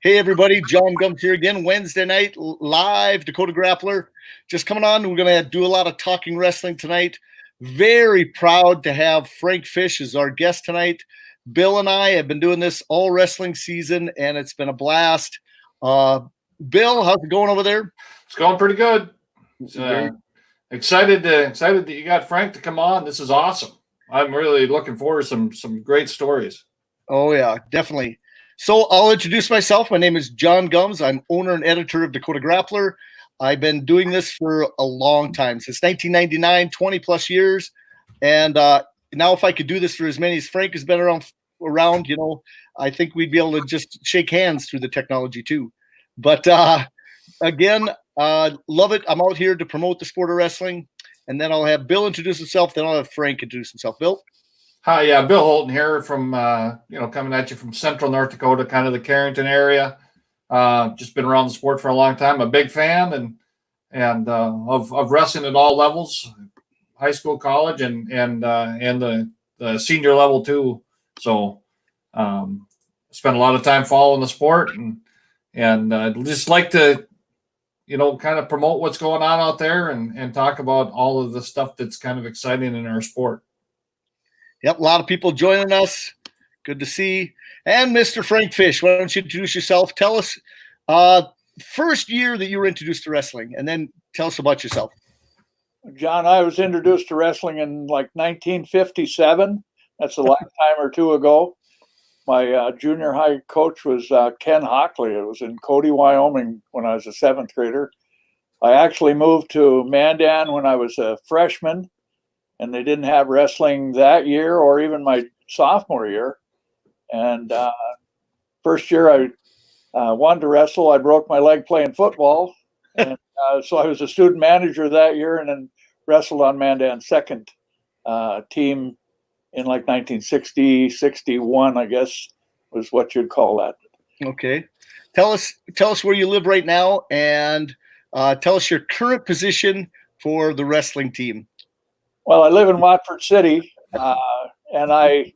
Hey, everybody. John Gums here again. Wednesday night, live, Dakota Grappler. Just coming on. We're going to do a lot of talking wrestling tonight. Very proud to have Frank Fish as our guest tonight. Bill and I have been doing this all wrestling season, and it's been a blast. Bill, how's it going over there? It's going pretty good. Excited that you got Frank to come on. This is awesome. I'm really looking forward to some great stories. Oh, yeah, definitely. So I'll introduce myself. My name is John Gums. I'm owner and editor of Dakota Grappler. I've been doing this for a long time, since 1999, 20 plus years. And now if I could do this for as many as Frank has been around, I think we'd be able to just shake hands through the technology too. But again, love it. I'm out here to promote the sport of wrestling. And then I'll have Bill introduce himself. Then I'll have Frank introduce himself. Bill? Hi, yeah, Bill Holton here from, coming at you from central North Dakota, kind of the Carrington area. Just been around the sport for a long time. A big fan and of wrestling at all levels, high school, college, and the senior level too. So spent a lot of time following the sport and just like to, kind of promote what's going on out there and talk about all of the stuff that's kind of exciting in our sport. Yep, a lot of people joining us. Good to see. And Mr. Frank Fish, why don't you introduce yourself? Tell us first year that you were introduced to wrestling, and then tell us about yourself. John, I was introduced to wrestling in like 1957. That's a lifetime or two ago. My junior high coach was Ken Hockley. It was in Cody, Wyoming when I was a seventh grader. I actually moved to Mandan when I was a freshman, and they didn't have wrestling that year or even my sophomore year. And first year I wanted to wrestle. I broke my leg playing football. And so I was a student manager that year and then wrestled on Mandan's second team in like 1960, 61, I guess was what you'd call that. Okay. Tell us where you live right now and tell us your current position for the wrestling team. Well, I live in Watford City, and I've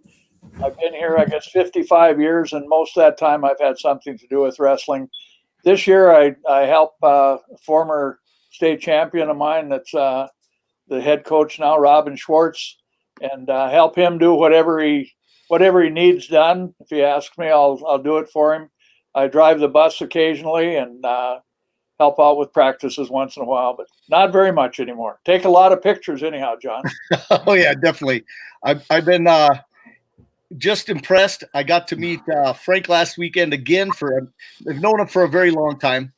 been here, I guess, 55 years, and most of that time I've had something to do with wrestling. This year I help a former state champion of mine that's the head coach now, Robin Schwartz, and help him do whatever he needs done. If he asks me, I'll do it for him. I drive the bus occasionally and help out with practices once in a while, but not very much anymore. Take a lot of pictures anyhow, John. Oh yeah, definitely. I've been just impressed. I got to meet Frank last weekend again. I've known him for a very long time,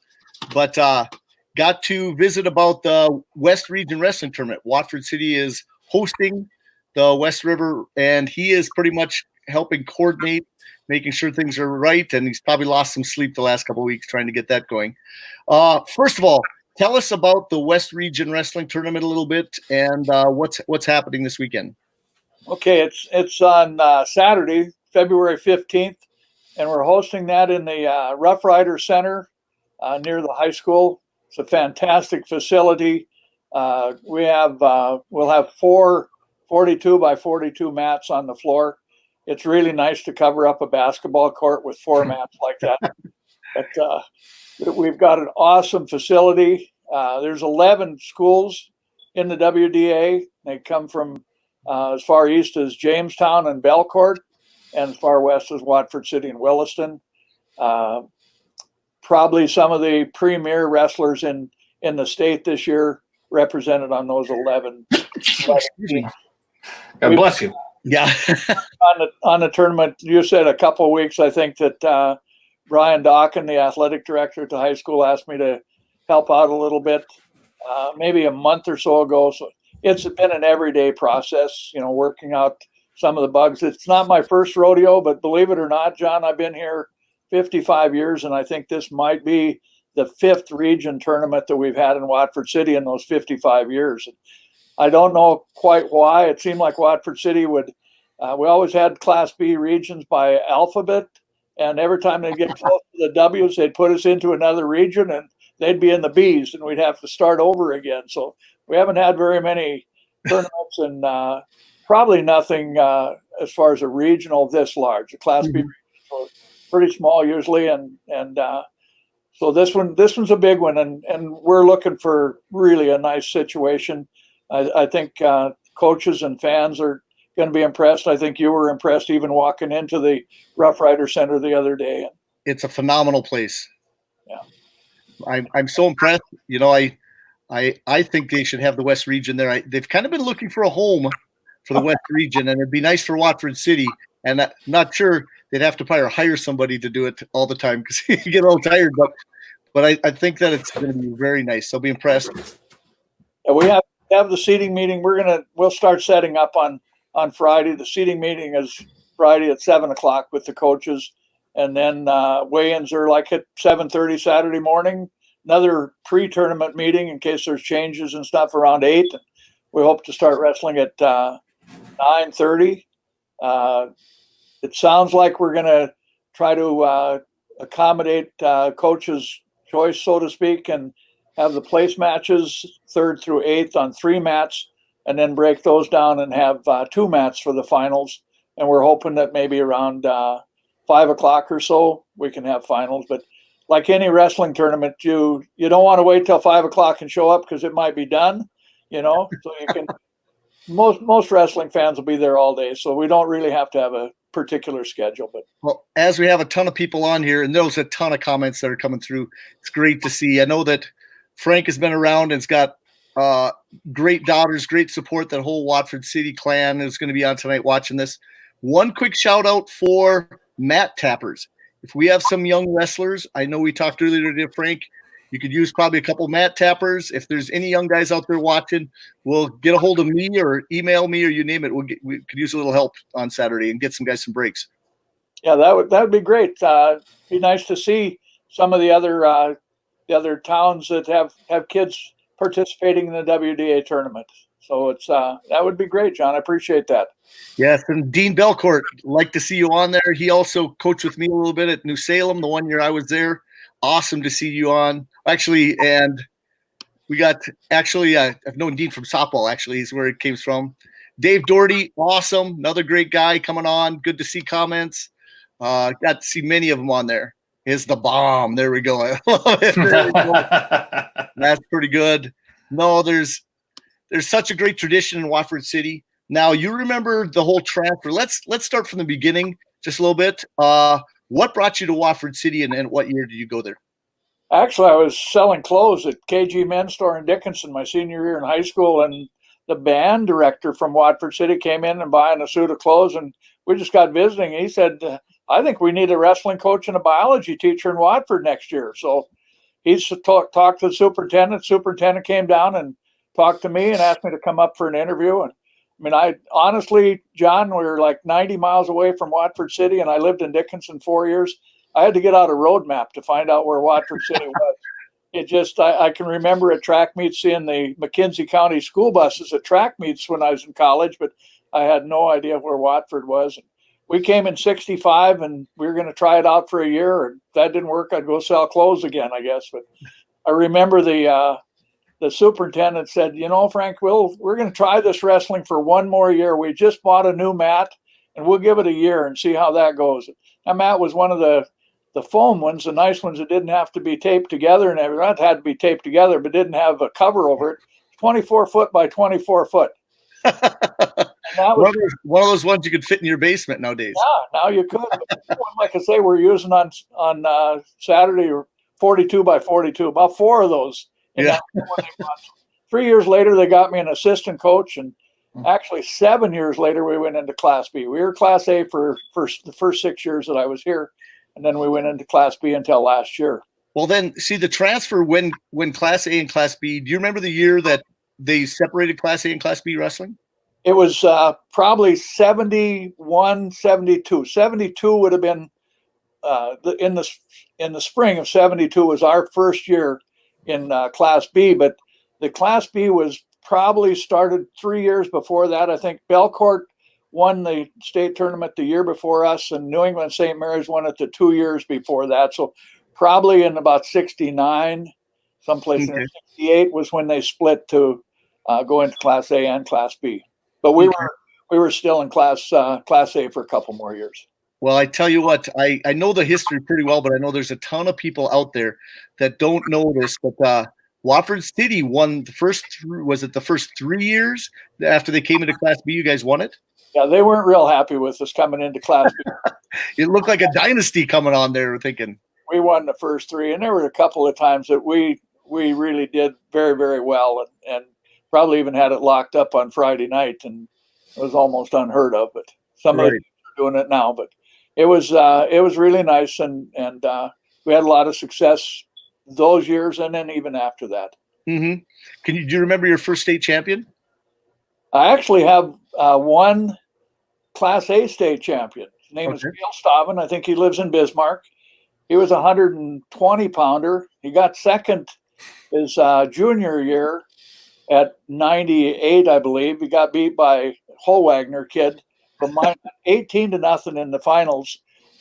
but got to visit about the West Region Wrestling Tournament. Watford City is hosting the West River, and he is pretty much helping coordinate, making sure things are right, and he's probably lost some sleep the last couple of weeks trying to get that going. First of all, tell us about the West Region Wrestling Tournament a little bit and what's happening this weekend. Okay, it's on Saturday, February 15th, and we're hosting that in the Rough Rider Center near the high school. It's a fantastic facility. We'll have 4 42 by 42 mats on the floor. It's really nice to cover up a basketball court with 4 mats like that. But we've got an awesome facility. There's 11 schools in the WDA. They come from as far east as Jamestown and Belcourt, and as far west as Watford City and Williston. Probably some of the premier wrestlers in the state this year represented on those 11. God bless you. Yeah. on the tournament, you said a couple of weeks. I think that Brian Dawkin, the athletic director at the high school, asked me to help out a little bit, maybe a month or so ago. So it's been an everyday process, working out some of the bugs. It's not my first rodeo, but believe it or not, John, I've been here 55 years, and I think this might be the 5th region tournament that we've had in Watford City in those 55 years. I don't know quite why. It seemed like Watford City we always had Class B regions by alphabet, and every time they get close to the W's, they'd put us into another region, and they'd be in the B's, and we'd have to start over again. So we haven't had very many tournaments, and probably nothing as far as a regional this large, a Class B region. So pretty small usually, and so this one's a big one, and we're looking for really a nice situation. I think coaches and fans are going to be impressed. I think you were impressed even walking into the Rough Rider Center the other day. It's a phenomenal place. Yeah, I'm so impressed. You know, I think they should have the West Region there. They've kind of been looking for a home for the West Region, and it'd be nice for Watford City. And I'm not sure they'd have to probably hire somebody to do it all the time because you get all tired. But I think that it's going to be very nice. I'll be impressed. and we have the seating meeting. We'll start setting up on Friday. The seating meeting is Friday at 7:00 with the coaches, and then weigh-ins are like at 7:30 Saturday morning. Another pre-tournament meeting in case there's changes and stuff around 8. We hope to start wrestling at 9:30. It sounds like we're going to try to accommodate coaches' choice, so to speak, and have the place matches 3rd through 8th on 3 mats, and then break those down and have 2 mats for the finals. And we're hoping that maybe around 5:00 or so we can have finals. But like any wrestling tournament, you don't want to wait till 5:00 and show up because it might be done, So you can. Most wrestling fans will be there all day, so we don't really have to have a particular schedule. But well, as we have a ton of people on here, and there's a ton of comments that are coming through, it's great to see. I know that Frank has been around and's got great daughters, great support. That whole Watford City clan is going to be on tonight watching this. One quick shout out for mat tappers. If we have some young wrestlers, I know we talked earlier to Frank, you could use probably a couple mat tappers. If there's any young guys out there watching, we'll get a hold of me or email me or you name it. We could use a little help on Saturday and get some guys some breaks. Yeah, that would be great. Be nice to see some of the other towns that have kids participating in the WDA tournament. So it's that would be great, John. I appreciate that. Yes, and Dean Belcourt, like to see you on there. He also coached with me a little bit at New Salem the one year I was there. Awesome to see you on. Actually, and we got I've known Dean from softball, actually. He's where it came from. Dave Doherty, awesome. Another great guy coming on. Good to see comments. Got to see many of them on there. Is the bomb. There we go. I love it. There we go. That's pretty good. No, there's such a great tradition in Watford City. Now, you remember the whole transfer. Let's start from the beginning just a little bit. What brought you to Watford City, and what year did you go there? Actually, I was selling clothes at KG Men's Store in Dickinson my senior year in high school, and the band director from Watford City came in and buying a suit of clothes, and we just got visiting. He said, I think we need a wrestling coach and a biology teacher in Watford next year. So he talked to the superintendent. Superintendent came down and talked to me and asked me to come up for an interview. And I mean, I honestly, John, we were like 90 miles away from Watford City, and I lived in Dickinson 4 years. I had to get out a road map to find out where Watford City was. It just, I can remember at track meets seeing the McKenzie County school buses at track meets when I was in college, but I had no idea where Watford was. We came in 65 and we were going to try it out for a year. If that didn't work, I'd go sell clothes again, I guess. But I remember the superintendent said, Frank, we're going to try this wrestling for one more year. We just bought a new mat and we'll give it a year and see how that goes. That mat was one of the foam ones, the nice ones that didn't have to be taped together and everything. It had to be taped together, but didn't have a cover over it. 24 foot by 24 foot. That was one of those ones you could fit in your basement nowadays. Yeah, now you could. Like I say, we're using on Saturday 42 by 42, about 4 of those. Yeah. 3 years later, they got me an assistant coach, and actually 7 years later, we went into Class B. We were Class A for the first 6 years that I was here, and then we went into Class B until last year. Well, then, see, the transfer when Class A and Class B, do you remember the year that they separated Class A and Class B wrestling? It was probably 71, 72. 72 would have been in the spring of 72 was our first year in Class B, but the Class B was probably started 3 years before that. I think Belcourt won the state tournament the year before us, and New England St. Mary's won it the 2 years before that. So probably in about 69, someplace in 68 was when they split to go into Class A and Class B. But we were still in Class A for a couple more years. Well, I tell you what, I know the history pretty well, but I know there's a ton of people out there that don't know this. But Watford City won the first. Was it the first 3 years after they came into Class B? You guys won it. Yeah, they weren't real happy with us coming into Class B. It looked like a dynasty coming on there. We're thinking We won the first three, and there were a couple of times that we really did very, very well, and probably even had it locked up on Friday night, and it was almost unheard of. But some of the teams are doing it now. But it was really nice, and we had a lot of success those years, and then even after that. Mm-hmm. Do you remember your first state champion? I actually have one Class A state champion. His name is Gail Staven. I think he lives in Bismarck. He was a 120-pounder. He got second his junior year at 98, I believe. He got beat by a Wagner kid from 18-0 in the finals.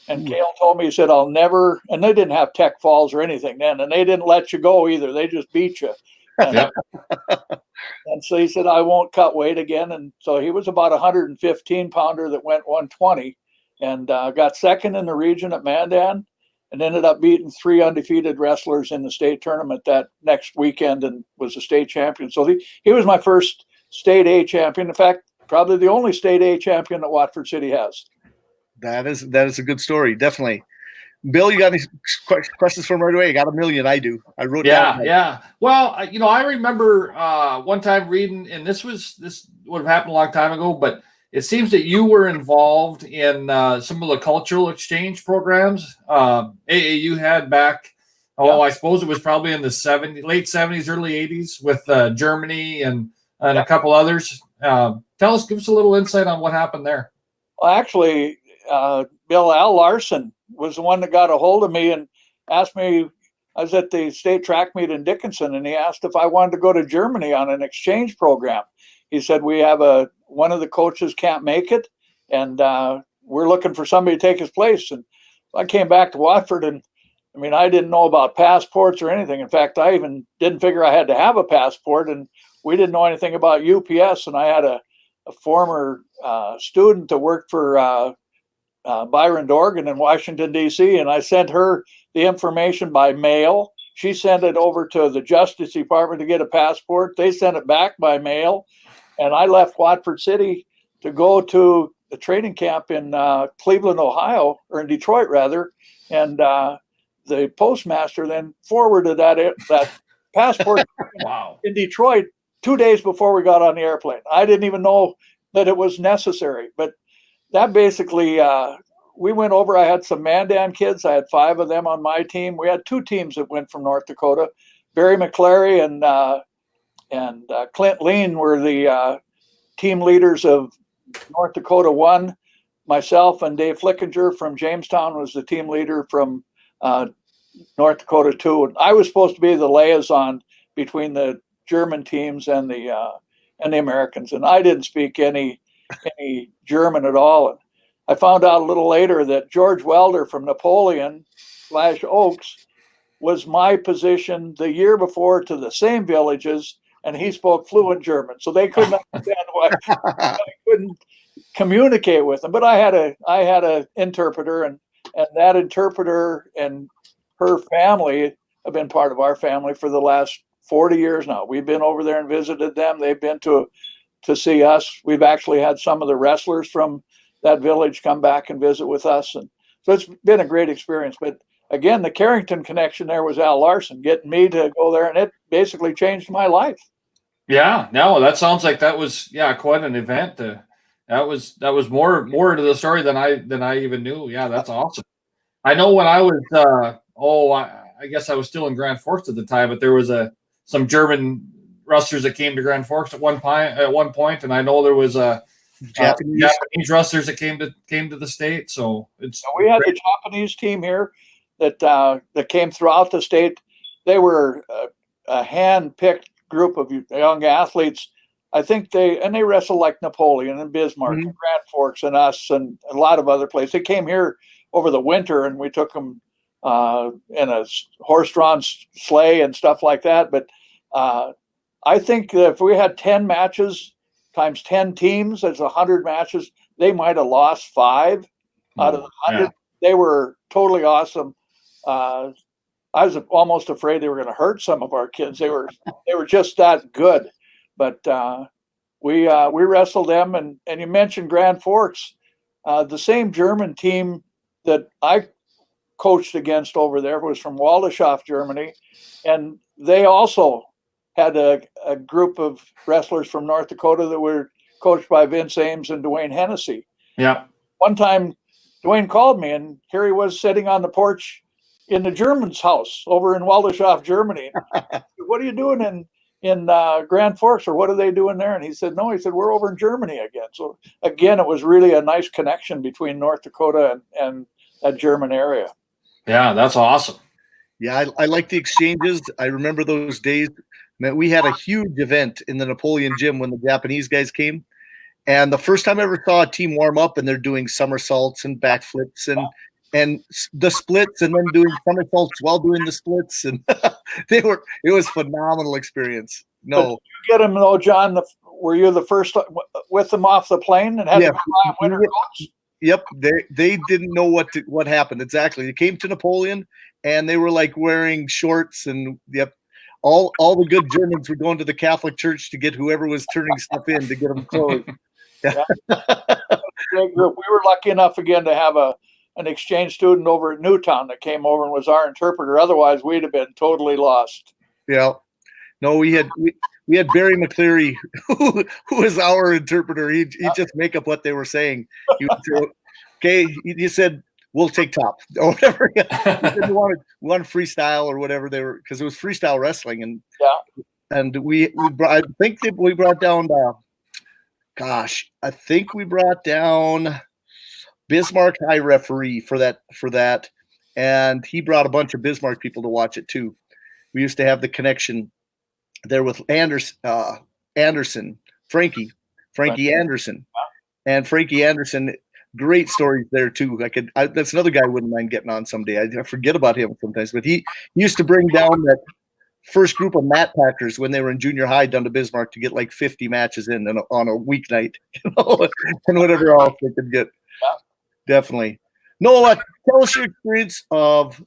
And Gail told me, he said, I'll never, and they didn't have tech falls or anything then, and they didn't let you go either. They just beat you. And, and so he said, I won't cut weight again. And so he was about a 115-pounder that went 120 and got second in the region at Mandan and ended up beating 3 undefeated wrestlers in the state tournament that next weekend and was a state champion. So he was my first state A champion. In fact, probably the only state A champion that Watford City has. That is a good story, definitely. Bill, you got any questions for him right away? I got a million. I do. I wrote down. Yeah. Well, I remember one time reading, and this would have happened a long time ago, but it seems that you were involved in some of the cultural exchange programs AAU had back. I suppose it was probably in the late 70s, early 80s with Germany and a couple others. Give us a little insight on what happened there. Well, actually, Bill, Al Larson was the one that got a hold of me and asked me. I was at the state track meet in Dickinson, and he asked if I wanted to go to Germany on an exchange program. He said, we have one of the coaches can't make it, and we're looking for somebody to take his place. And I came back to Watford, and I mean, I didn't know about passports or anything. In fact, I even didn't figure I had to have a passport, and we didn't know anything about UPS. And I had a former student that worked for Byron Dorgan in Washington, D.C., and I sent her the information by mail. She sent it over to the Justice Department to get a passport. They sent it back by mail, and I left Watford City to go to the training camp in Cleveland, Ohio, or in Detroit, rather, and the postmaster then forwarded that passport in Detroit 2 days before we got on the airplane. I didn't even know that it was necessary, but that basically, we went over. I had some Mandan kids. I had 5 of them on my team. We had 2 teams that went from North Dakota. Barry McClary and Clint Lean were the team leaders of North Dakota 1. Myself and Dave Flickinger from Jamestown was the team leader from North Dakota 2. And I was supposed to be the liaison between the German teams and the Americans. And I didn't speak any German at all. And I found out a little later that George Welder from Napoleon / Oaks was my position the year before to the same villages, and he spoke fluent German. So they couldn't understand why I couldn't communicate with them. But I had a interpreter, and that interpreter and her family have been part of our family for the last 40 years now. We've been over there and visited them. They've been to see us. We've actually had some of the wrestlers from that village come back and visit with us. And so it's been a great experience. But again, the Carrington connection there was Al Larson getting me to go there, and it basically changed my life. Yeah, no, that sounds like that was quite an event. That was more to the story than I even knew. Yeah, that's awesome. I know when I was I guess I was still in Grand Forks at the time, but there was some German wrestlers that came to Grand Forks at one point, and I know there was Japanese wrestlers that came to the state. So we had the Japanese team here that came throughout the state. They were a hand-picked group of young athletes. I think they wrestled like Napoleon and Bismarck and Grand Forks and us and a lot of other places. They came here over the winter, and we took them in a horse-drawn sleigh and stuff like that. But I think that if we had 10 matches times 10 teams, that's 100 matches. They might have lost 5, out of the 100. They were totally awesome. I was almost afraid they were going to hurt some of our kids. They were just that good. But we wrestled them, and you mentioned Grand Forks, the same German team that I coached against over there was from Waldorf, Germany, and they also had a group of wrestlers from North Dakota that were coached by Vince Ames and Dwayne Hennessy. Yeah. One time, Dwayne called me, and here he was sitting on the porch in the German's house over in Waldorf, Germany. What are you doing in Grand Forks, or what are they doing there? And he said, no, he said, we're over in Germany again. So again, it was really a nice connection between North Dakota and that German area. Yeah, that's awesome. Yeah, I like the exchanges. I remember those days. Man, we had a huge event in the Napoleon Gym when the Japanese guys came. And the first time I ever saw a team warm up, and they're doing somersaults and backflips and the splits, and then doing somersaults while doing the splits, and it was a phenomenal experience. No, but you get them though, John. Were you the first with them off the plane and had to buy winter coats? Yep, they didn't know what happened exactly. They came to Napoleon, and they were like wearing shorts, and yep. All the good Germans were going to the Catholic Church to get whoever was turning stuff in to get them clothes. Yeah. We were lucky enough again to have an exchange student over at Newtown that came over and was our interpreter. Otherwise, we'd have been totally lost. Yeah. No, we had Barry McCleary, who was our interpreter. He'd just make up what they were saying. He would say, okay, he said, we'll take top or whatever. We wanted freestyle or whatever they were, because it was freestyle wrestling, and I think that we brought down. I think we brought down Bismarck High referee for that, and he brought a bunch of Bismarck people to watch it too. We used to have the connection there with Anderson, Frankie Anderson, and Frankie Anderson. Great stories there too. That's another guy I wouldn't mind getting on someday. I forget about him sometimes, but he used to bring down that first group of mat packers when they were in junior high down to Bismarck to get like 50 matches in on a weeknight, and whatever else they could get. Yeah. Definitely. Noah, tell us your experience of,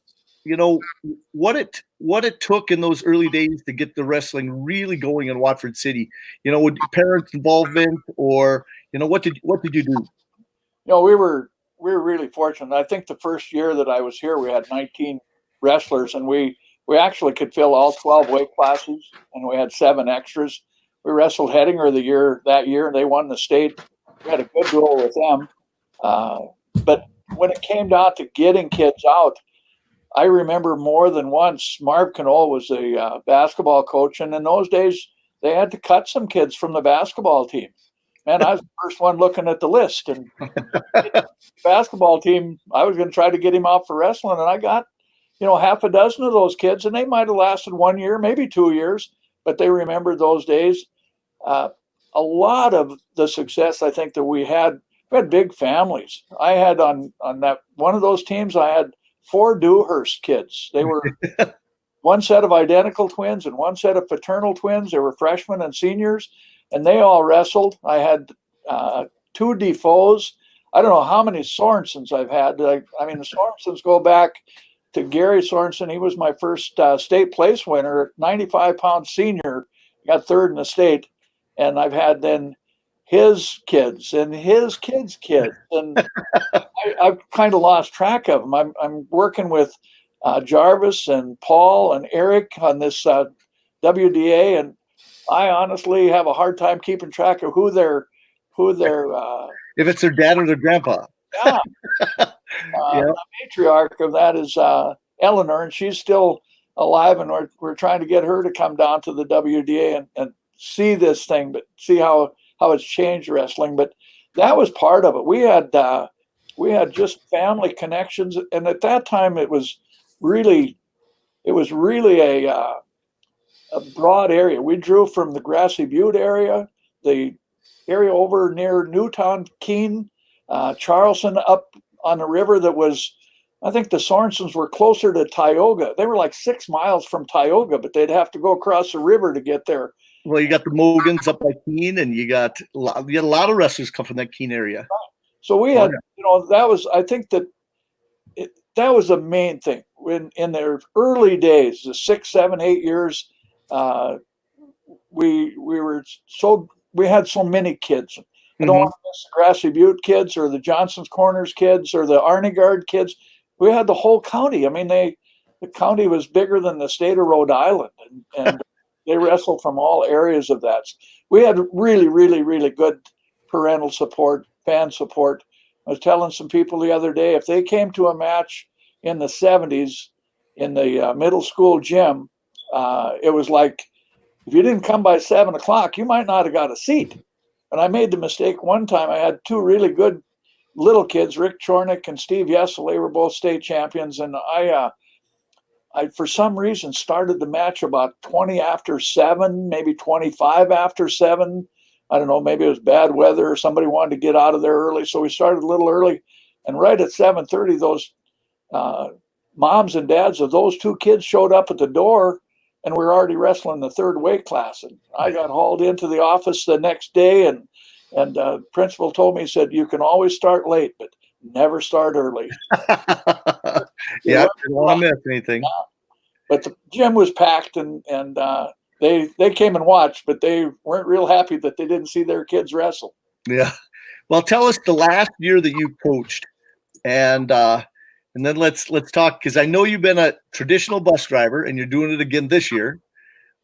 what it took in those early days to get the wrestling really going in Watford City. With parents' involvement, or what did you do? We were really fortunate. I think the first year that I was here, we had 19 wrestlers, and we actually could fill all 12 weight classes, and we had 7 extras. We wrestled Hettinger that year, and they won the state. We had a good duel with them. But when it came down to getting kids out, I remember more than once, Marv Knoll was a basketball coach, and in those days, they had to cut some kids from the basketball team. Man, I was the first one looking at the list, and the basketball team, I was going to try to get him out for wrestling, and I got, half a dozen of those kids, and they might have lasted 1 year, maybe 2 years, but they remembered those days. A lot of the success, I think, that we had big families. I had on that one of those teams, I had 4 Dewhurst kids. They were one set of identical twins and one set of fraternal twins. They were freshmen and seniors, and they all wrestled. I had 2 Defoes. I don't know how many Sorensens I've had. The Sorensens go back to Gary Sorensen. He was my first state place winner, 95-pound senior, got 3rd in the state. And I've had then his kids and his kids' kids. And I've kind of lost track of them. I'm working with Jarvis and Paul and Eric on this WDA, and I honestly have a hard time keeping track of who they're if it's their dad or their grandpa. Yeah. The matriarch of that is Eleanor, and she's still alive, and we're trying to get her to come down to the WDA and see this thing, but see how it's changed wrestling. But that was part of it. We had just family connections, and at that time it was really a broad area. We drew from the Grassy Butte area, the area over near Newtown, Keene, Charleston, up on the river that was, I think the Sorensens were closer to Tioga. They were like 6 miles from Tioga, but they'd have to go across the river to get there. Well, you got the Mogans up by Keene, and you got a lot of wrestlers come from that Keene area. So we had, that was, I think that that was the main thing. When in their early days, the 6, 7, 8 years, we had so many kids. I don't want to miss the Grassy Butte kids or the Johnson's Corners kids or the Arnegard kids. We had the whole county. I mean, the county was bigger than the state of Rhode Island, and they wrestled from all areas of that. We had really, really, really good parental support, fan support. I was telling some people the other day, if they came to a match in the 70s in the middle school gym, it was like, if you didn't come by 7 o'clock, you might not have got a seat. And I made the mistake one time. I had two really good little kids, Rick Chornick and Steve Yessel. They were both state champions. And I, for some reason, started the match about 20 after 7, maybe 25 after 7. I don't know, maybe it was bad weather or somebody wanted to get out of there early. So we started a little early. And right at 7:30, those moms and dads of those two kids showed up at the door, and we were already wrestling the third weight class. And I got hauled into the office the next day, and principal told me, he said, you can always start late, but never start early. Yeah, I didn't want to miss anything. But the gym was packed, and they came and watched, but they weren't real happy that they didn't see their kids wrestle. Yeah. Well, tell us the last year that you coached, and then let's talk, because I know you've been a traditional bus driver and you're doing it again this year.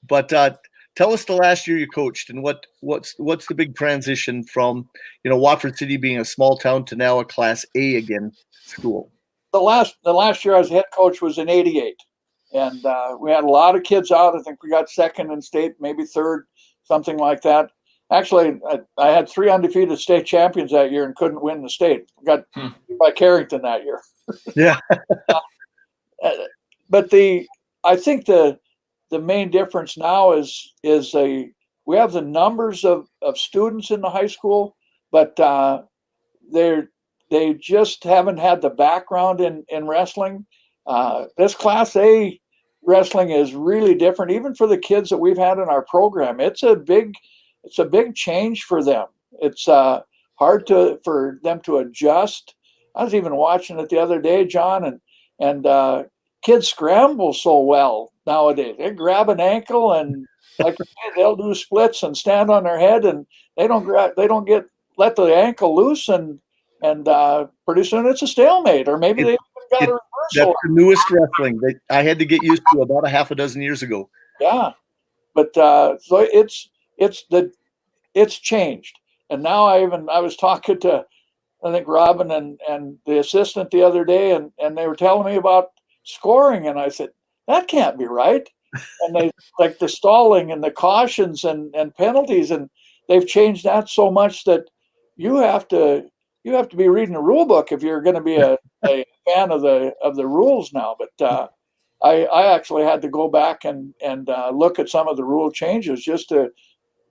But tell us the last year you coached, and what's the big transition from Watford City being a small town to now a Class A again school. The last year I was head coach was in '88. And we had a lot of kids out. I think we got second in state, maybe third, something like that. Actually, I had 3 undefeated state champions that year and couldn't win the state. We got beat by Carrington that year. Yeah. But I think the main difference now is we have the numbers of students in the high school, but they just haven't had the background in wrestling. This Class A wrestling is really different, even for the kids that we've had in our program. It's a big change for them. It's hard for them to adjust. I was even watching it the other day, John, and kids scramble so well nowadays. They grab an ankle and like they'll do splits and stand on their head, and they don't let the ankle loose, and pretty soon it's a stalemate, or maybe they even got a reversal. That's the newest wrestling that I had to get used to about a half a dozen years ago. Yeah, but so it's changed, and now I was talking to, I think, Robin and the assistant the other day, and they were telling me about scoring, and I said, that can't be right. And they like the stalling and the cautions and penalties, and they've changed that so much that you have to be reading the rule book if you're going to be a fan of the rules now. But I actually had to go back and look at some of the rule changes just to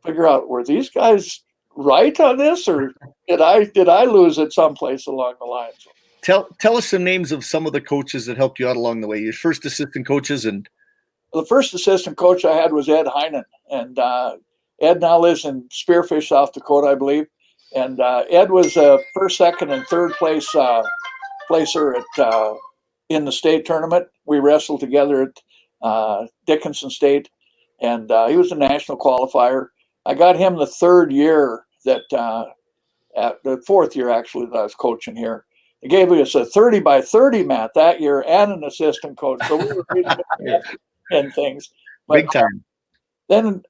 figure out, were these guys right on this, or did I lose it someplace along the line? Tell us the names of some of the coaches that helped you out along the way. Your first assistant coaches. And the first assistant coach I had was Ed Heinen, and Ed now lives in Spearfish, South Dakota, I believe. And Ed was a first, second, and third placer at in the state tournament. We wrestled together at Dickinson State, and he was a national qualifier. I got him the third year the fourth year actually that I was coaching here. They gave us a 30 by 30 mat that year and an assistant coach, so we were really good and things. But, big time. Then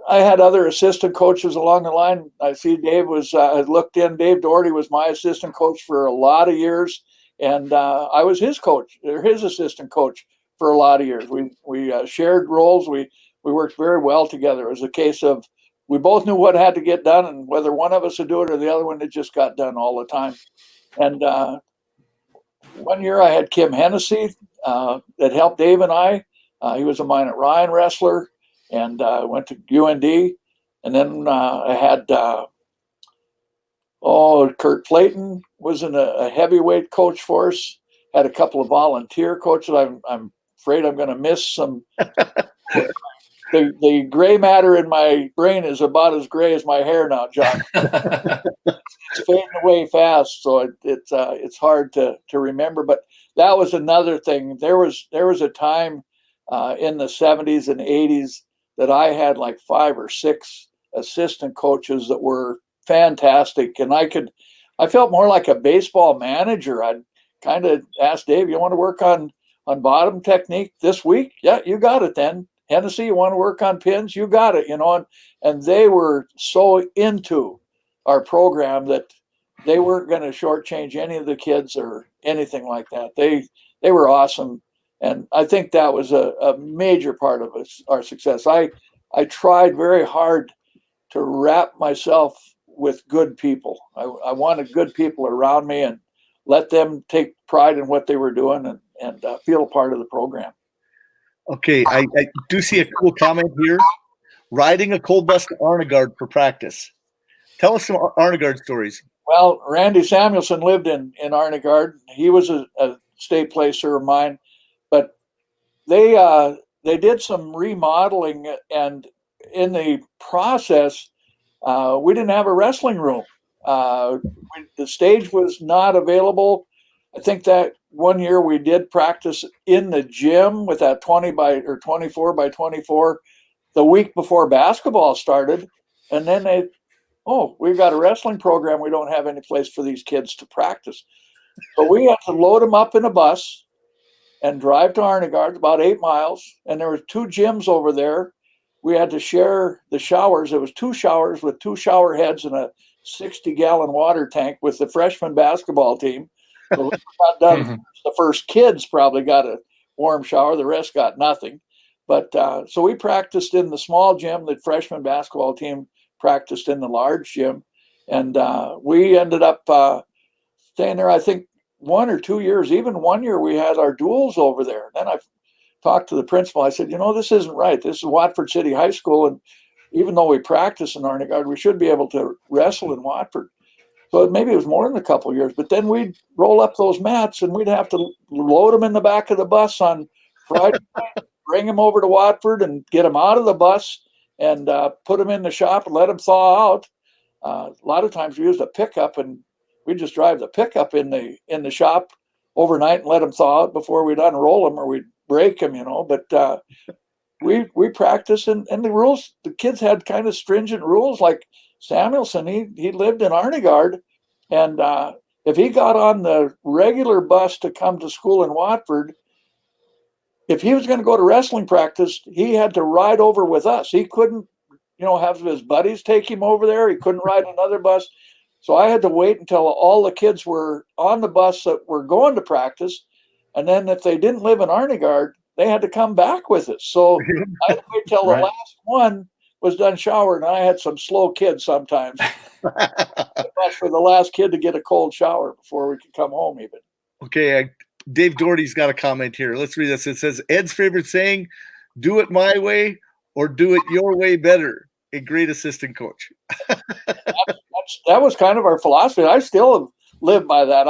I had other assistant coaches along the line. I see Dave had looked in. Dave Doherty was my assistant coach for a lot of years, and I was his coach, or his assistant coach for a lot of years. We shared roles. We worked very well together. It was a case of we both knew what had to get done, and whether one of us would do it or the other one, it just got done all the time. And one year I had Kim Hennessy that helped Dave and I. He was a Minot Ryan wrestler, and went to UND. And then I had Kurt Flayton was a heavyweight coach for us. Had a couple of volunteer coaches. I'm afraid I'm going to miss some. the gray matter in my brain is about as gray as my hair now, John. It's fading away fast, so it's hard to remember. But that was another thing. There was a time in the 70s and 80s that I had like 5 or 6 assistant coaches that were fantastic, and I felt more like a baseball manager. I'd kind of ask Dave, "You want to work on bottom technique this week?" "Yeah, you got it then." "Hennessy, you want to work on pins?" "You got it." And they were so into our program that they weren't going to shortchange any of the kids or anything like that. They were awesome. And I think that was a major part of our success. I tried very hard to wrap myself with good people. I wanted good people around me and let them take pride in what they were doing and feel a part of the program. Okay, I do see a cool comment here. Riding a cold bus to Arnegard for practice. Tell us some Arnegard stories. Well, Randy Samuelson lived in Arnegard. He was a state placer of mine, but they did some remodeling, and in the process, we didn't have a wrestling room. The stage was not available. I think that one year we did practice in the gym with that 24 by 24 the week before basketball started, and then we've got a wrestling program. We don't have any place for these kids to practice. So we had to load them up in a bus and drive to Arnegard, about 8 miles. And there were 2 gyms over there. We had to share the showers. It was 2 showers with 2 shower heads and a 60-gallon water tank with the freshman basketball team. So we got done. The first kids probably got a warm shower. The rest got nothing. But so we practiced in the small gym. The freshman basketball team practiced in the large gym. And we ended up staying there, I think, 1 or 2 years. Even one year we had our duels over there. Then I talked to the principal. I said, this isn't right. This is Watford City High School. And even though we practice in Arnegard, we should be able to wrestle in Watford. So maybe it was more than a couple of years. But then we'd roll up those mats and we'd have to load them in the back of the bus on Friday night, bring them over to Watford and get them out of the bus and put them in the shop and let them thaw out. A lot of times we used a pickup, and we just drive the pickup in the shop overnight and let them thaw out before we'd unroll them or we'd break them, But we practice, and the rules. The kids had kind of stringent rules. Like Samuelson, he lived in Arnegard, and if he got on the regular bus to come to school in Watford, if he was going to go to wrestling practice, he had to ride over with us. He couldn't, have his buddies take him over there. He couldn't ride another bus. So I had to wait until all the kids were on the bus that were going to practice. And then if they didn't live in Arnegard, they had to come back with us. So I had to wait till the last one was done showering. And I had some slow kids sometimes. That's for the last kid to get a cold shower before we could come home even. Okay, Dave Doherty's got a comment here. Let's read this. It says, Ed's favorite saying, "Do it my way or do it your way better." A great assistant coach. That was kind of our philosophy. I still live by that.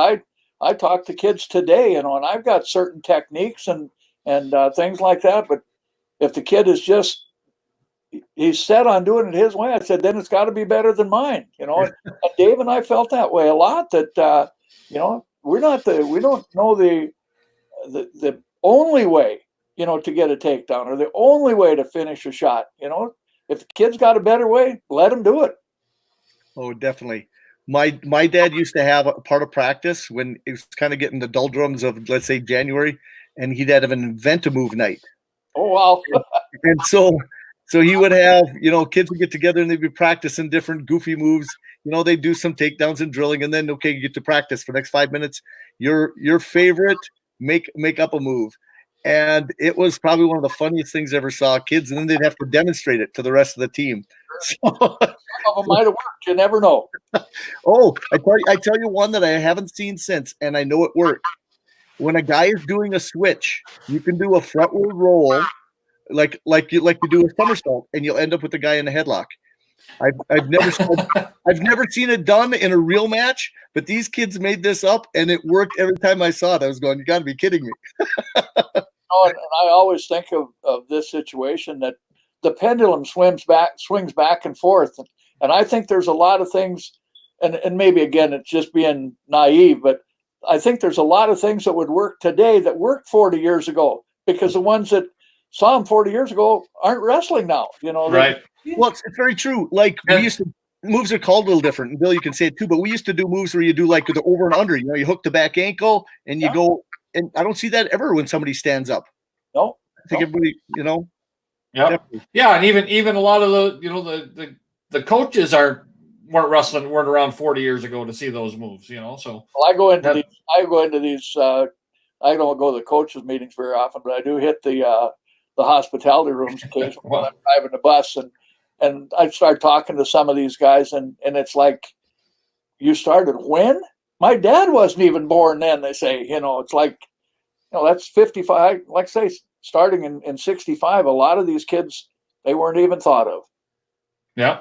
I talk to kids today, and I've got certain techniques and things like that. But if the kid is he's set on doing it his way, I said, then it's got to be better than mine. And Dave and I felt that way a lot. That we don't know the only way, to get a takedown or the only way to finish a shot. If the kid's got a better way, let him do it. Oh, definitely. My dad used to have a part of practice when it was kind of getting the doldrums of, let's say, January, and he'd have an invent-a-move night. Oh, wow. And so he would have, kids would get together and they'd be practicing different goofy moves. They'd do some takedowns and drilling, and then, okay, you get to practice for the next 5 minutes. Your favorite, make up a move. And it was probably one of the funniest things I ever saw, kids, and then they'd have to demonstrate it to the rest of the team. So, some of them might have worked. You never know. Oh, I tell you one that I haven't seen since, and I know it worked. When a guy is doing a switch, you can do a frontward roll, like you do a somersault, and you'll end up with the guy in a headlock. I've never seen it done in a real match, but these kids made this up, and it worked every time I saw it. I was going, "You got to be kidding me!" And I always think of this situation that the pendulum swings back and forth. And I think there's a lot of things, and maybe again, it's just being naive, but I think there's a lot of things that would work today that worked 40 years ago, because the ones that saw them 40 years ago aren't wrestling now, Right. Well, it's very true. Like we used to, moves are called a little different. And Bill, you can say it too, but we used to do moves where you do like the over and under, you hook the back ankle and you go, and I don't see that ever when somebody stands up. No. I think everybody, Yeah. definitely. Yeah. And even a lot of the coaches weren't around 40 years ago to see those moves, so. Well, I go into these, I don't go to the coaches meetings very often, but I do hit the hospitality rooms occasionally when I'm driving the bus, and I start talking to some of these guys, and it's like, you started when? My dad wasn't even born then, they say. It's like, that's 55. Like say, starting in 65, a lot of these kids, they weren't even thought of. Yeah.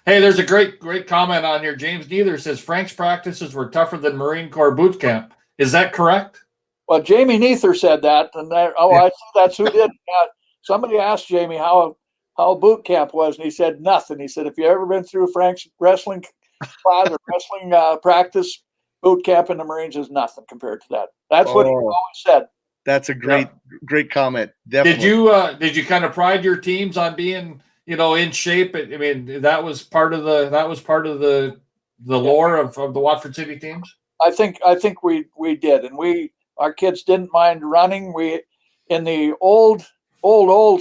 Hey, there's a great comment on here. James Neither says Frank's practices were tougher than Marine Corps boot camp. Is that correct? Well, Jamie Neither said that, and I see that's who did. Somebody asked Jamie how boot camp was, and he said nothing. He said, if you ever been through Frank's wrestling class or wrestling practice, boot camp in the Marines is nothing compared to that. That's what he always said. That's a great comment. Definitely. Did you kind of pride your teams on being in shape? I mean, that was part of the lore of the Watford City teams. I think we did, and our kids didn't mind running. We in the old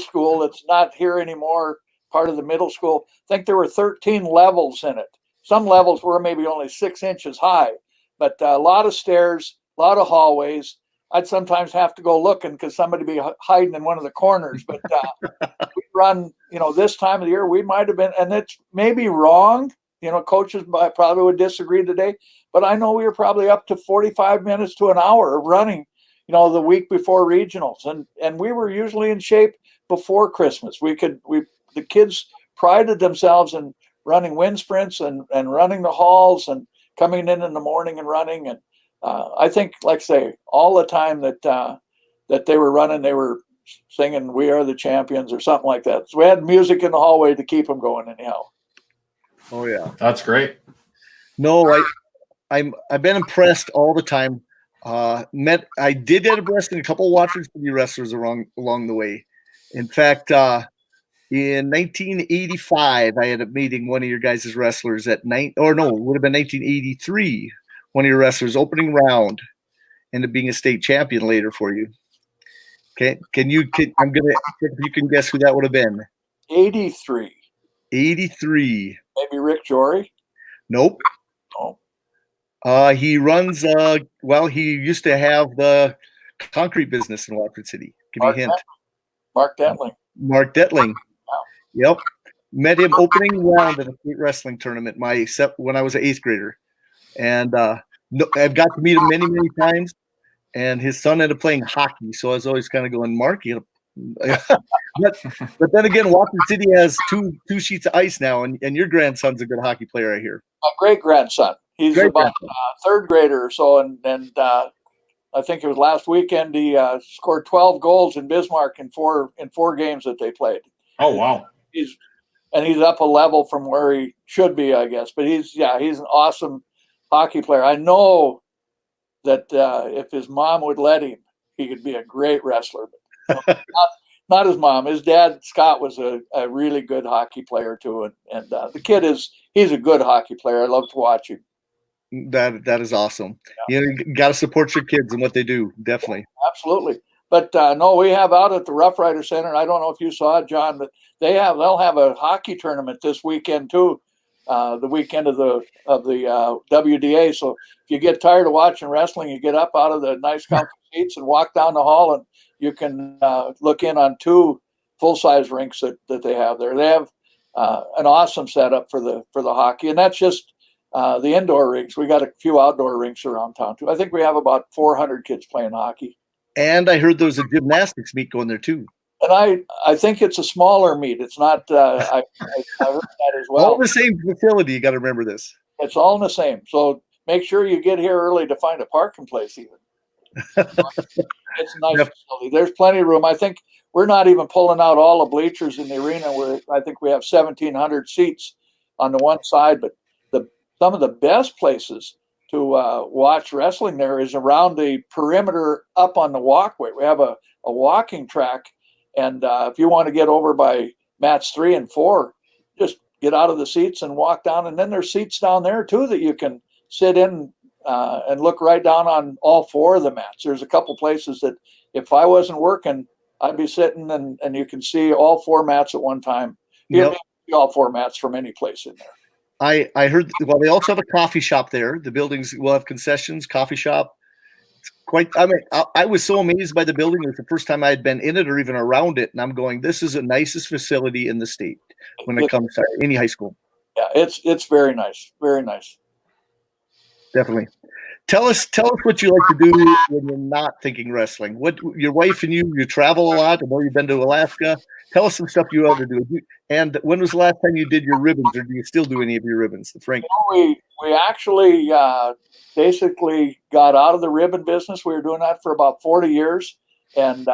school that's not here anymore, part of the middle school. I think there were 13 levels in it. Some levels were maybe only 6 inches high, but a lot of stairs, a lot of hallways. I'd sometimes have to go looking because somebody be hiding in one of the corners. But we run, this time of the year, we might have been, and it's maybe wrong. Coaches probably would disagree today, but I know we were probably up to 45 minutes to an hour of running, the week before regionals. And we were usually in shape before Christmas. The kids prided themselves in running wind sprints and running the halls and coming in the morning and running. And I think, like I say, all the time that they were running, they were singing "We Are the Champions" or something like that. So we had music in the hallway to keep them going anyhow. Oh yeah, that's great. No, I've been impressed all the time. I did get abreast in a couple of Watford City wrestlers along the way. In fact, in 1985, I ended up meeting one of your guys' wrestlers it would have been 1983. One of your wrestlers opening round, ended up being a state champion later for you. Okay, you can guess who that would have been. 83. Maybe Rick Jory? Nope. No. He runs. He used to have the concrete business in Watford City. Give me a hint. Mark Detling. Mark Detling. Wow. Yep. Met him opening round at a state wrestling tournament when I was an 8th grader, and I've got to meet him many, many times. And his son ended up playing hockey, so I was always kind of going, Mark, but then again, Watford City has two sheets of ice now, and your grandson's a good hockey player, I hear. My great grandson. He's about 3rd grader or so, and I think it was last weekend he scored 12 goals in Bismarck in four games that they played. Oh wow! He's up a level from where he should be, I guess. But he's an awesome hockey player. I know that if his mom would let him, he could be a great wrestler. But not his mom. His dad, Scott, was a really good hockey player too, and the kid he's a good hockey player. I love to watch him. That is awesome. Yeah. You got to support your kids and what they do. Definitely. Yeah, absolutely. But no, we have out at the Rough Rider Center. I don't know if you saw it, John, but they'll have a hockey tournament this weekend too. The weekend of the WDA. So if you get tired of watching wrestling, you get up out of the nice comfy seats and walk down the hall, and you can look in on 2 full-size rinks that they have there. They have an awesome setup for the hockey, and that's just the indoor rinks. We got a few outdoor rinks around town too. I think we have about 400 kids playing hockey. And I heard there was a gymnastics meet going there too. And I think it's a smaller meet. It's not. I heard that as well. All the same facility. You got to remember this. It's all in the same. So make sure you get here early to find a parking place, even. It's a nice facility. There's plenty of room. I think we're not even pulling out all the bleachers in the arena. I think we have 1,700 seats on the one side, but some of the best places to watch wrestling there is around the perimeter up on the walkway. We have a walking track, and if you want to get over by mats 3 and 4, just get out of the seats and walk down. And then there's seats down there too that you can sit in and look right down on all 4 of the mats. There's a couple places that if I wasn't working, I'd be sitting and you can see all 4 mats at one time. You can see all 4 mats from any place in there. I heard, well, they also have a coffee shop there. The buildings will have concessions, coffee shop. It's quite, I mean, I was so amazed by the building. It was the first time I had been in it or even around it. And I'm going, this is the nicest facility in the state when it comes to any high school. Yeah, it's very nice. Very nice. Definitely. Tell us what you like to do when you're not thinking wrestling. What your wife and you travel a lot. I know you've been to Alaska. Tell us some stuff you ever do. And when was the last time you did your ribbons, or do you still do any of your ribbons? Frank, we actually basically got out of the ribbon business. We were doing that for about 40 years, and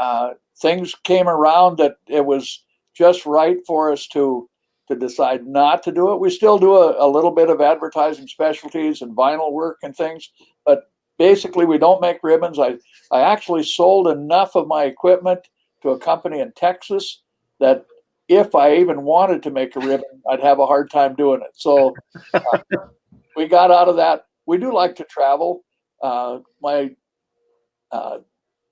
things came around that it was just right for us to decide not to do it. We still do a little bit of advertising specialties and vinyl work and things, but basically we don't make ribbons. I actually sold enough of my equipment to a company in Texas that if I even wanted to make a ribbon, I'd have a hard time doing it. So we got out of that. We do like to travel. My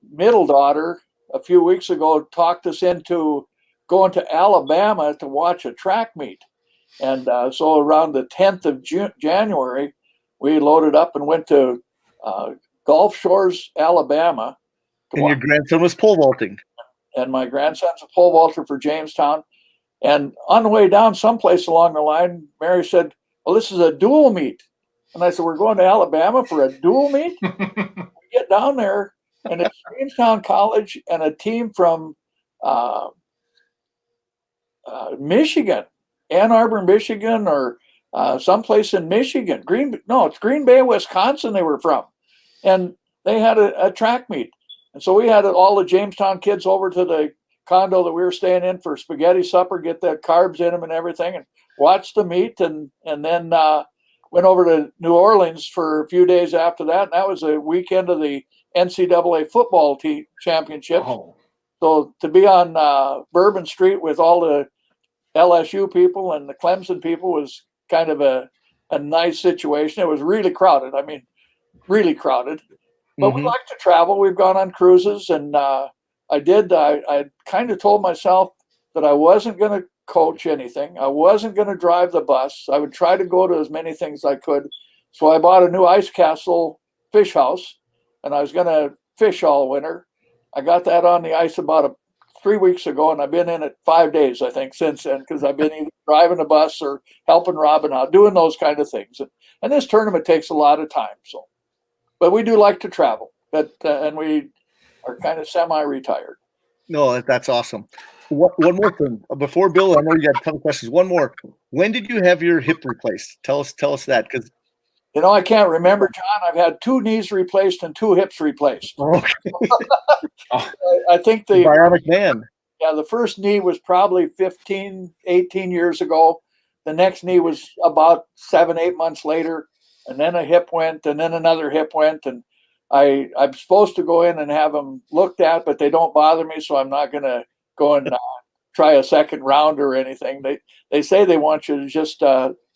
middle daughter a few weeks ago talked us into going to Alabama to watch a track meet. And so around the 10th of January, we loaded up and went to Gulf Shores, Alabama. And your grandson was pole vaulting. And my grandson's a pole vaulter for Jamestown. And on the way down, someplace along the line, Mary said, well, this is a dual meet. And I said, we're going to Alabama for a dual meet? We get down there, and it's Jamestown College and a team from Michigan, Ann Arbor, Michigan, or someplace in Michigan. It's Green Bay, Wisconsin they were from. And they had a track meet. And so we had all the Jamestown kids over to the condo that we were staying in for spaghetti supper, get the carbs in them and everything, and watched the meet, and then went over to New Orleans for a few days after that. And that was a weekend of the NCAA football team championships. Oh. So to be on Bourbon Street with all the LSU people and the Clemson people was kind of a nice situation. It was really crowded. I mean, really crowded. But we like to travel. We've gone on cruises, and I kind of told myself that I wasn't going to coach anything. I wasn't going to drive the bus. I would try to go to as many things as I could. So I bought a new ice castle fish house, and I was going to fish all winter. I got that on the ice about 3 weeks ago, and I've been in it 5 days, I think, since then, because I've been either driving a bus or helping Robin out, doing those kind of things. And this tournament takes a lot of time. So, but we do like to travel, and we are kind of semi-retired. No, that's awesome. One more thing before Bill, I know you got a ton of questions. One more. When did you have your hip replaced? Tell us that, because I can't remember, John. I've had 2 knees replaced and 2 hips replaced. Okay. I think the bionic man. Yeah, the first knee was probably 15, 18 years ago. The next knee was about 7, 8 months later, and then a hip went, and then another hip went, and I'm supposed to go in and have them looked at, but they don't bother me, so I'm not going to go and try a second round or anything. They say they want you to just